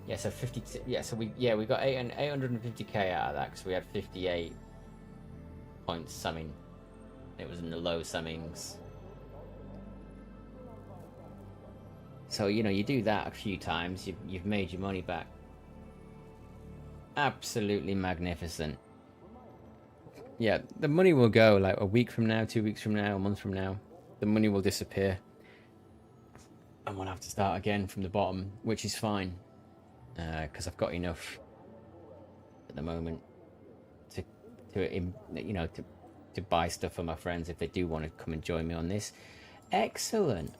Yeah, so 50. Yeah, so we got 850k out of that because we had 58 points summing. It was in the low summings. So you know, you do that a few times, you've made your money back. Absolutely magnificent. Yeah, the money will go like a week from now, 2 weeks from now, a month from now. The money will disappear. And we'll have to start again from the bottom, which is fine. Because I've got enough at the moment to buy stuff for my friends if they do want to come and join me on this. Excellent.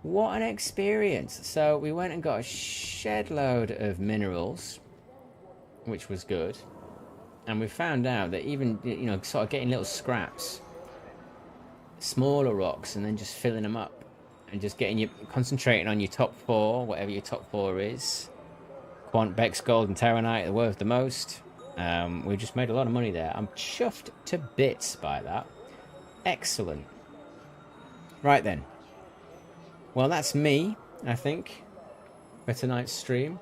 What an experience. So we went and got a shed load of minerals, which was good. And we found out that even, you know, sort of getting little scraps, smaller rocks, and then just filling them up and just concentrating on your top four, whatever your top four is. Quant, Bex, Gold, and Terranite are worth the most. We just made a lot of money there. I'm chuffed to bits by that. Excellent. Right then. Well, that's me, I think, for tonight's stream.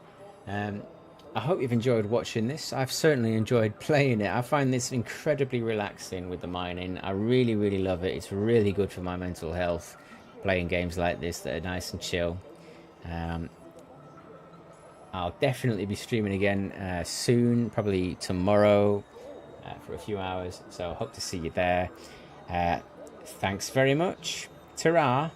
I hope you've enjoyed watching this. I've certainly enjoyed playing it. I find this incredibly relaxing with the mining. I really, really love it. It's really good for my mental health, playing games like this that are nice and chill. I'll definitely be streaming again soon, probably tomorrow for a few hours. So I hope to see you there. Thanks very much. Ta-ra.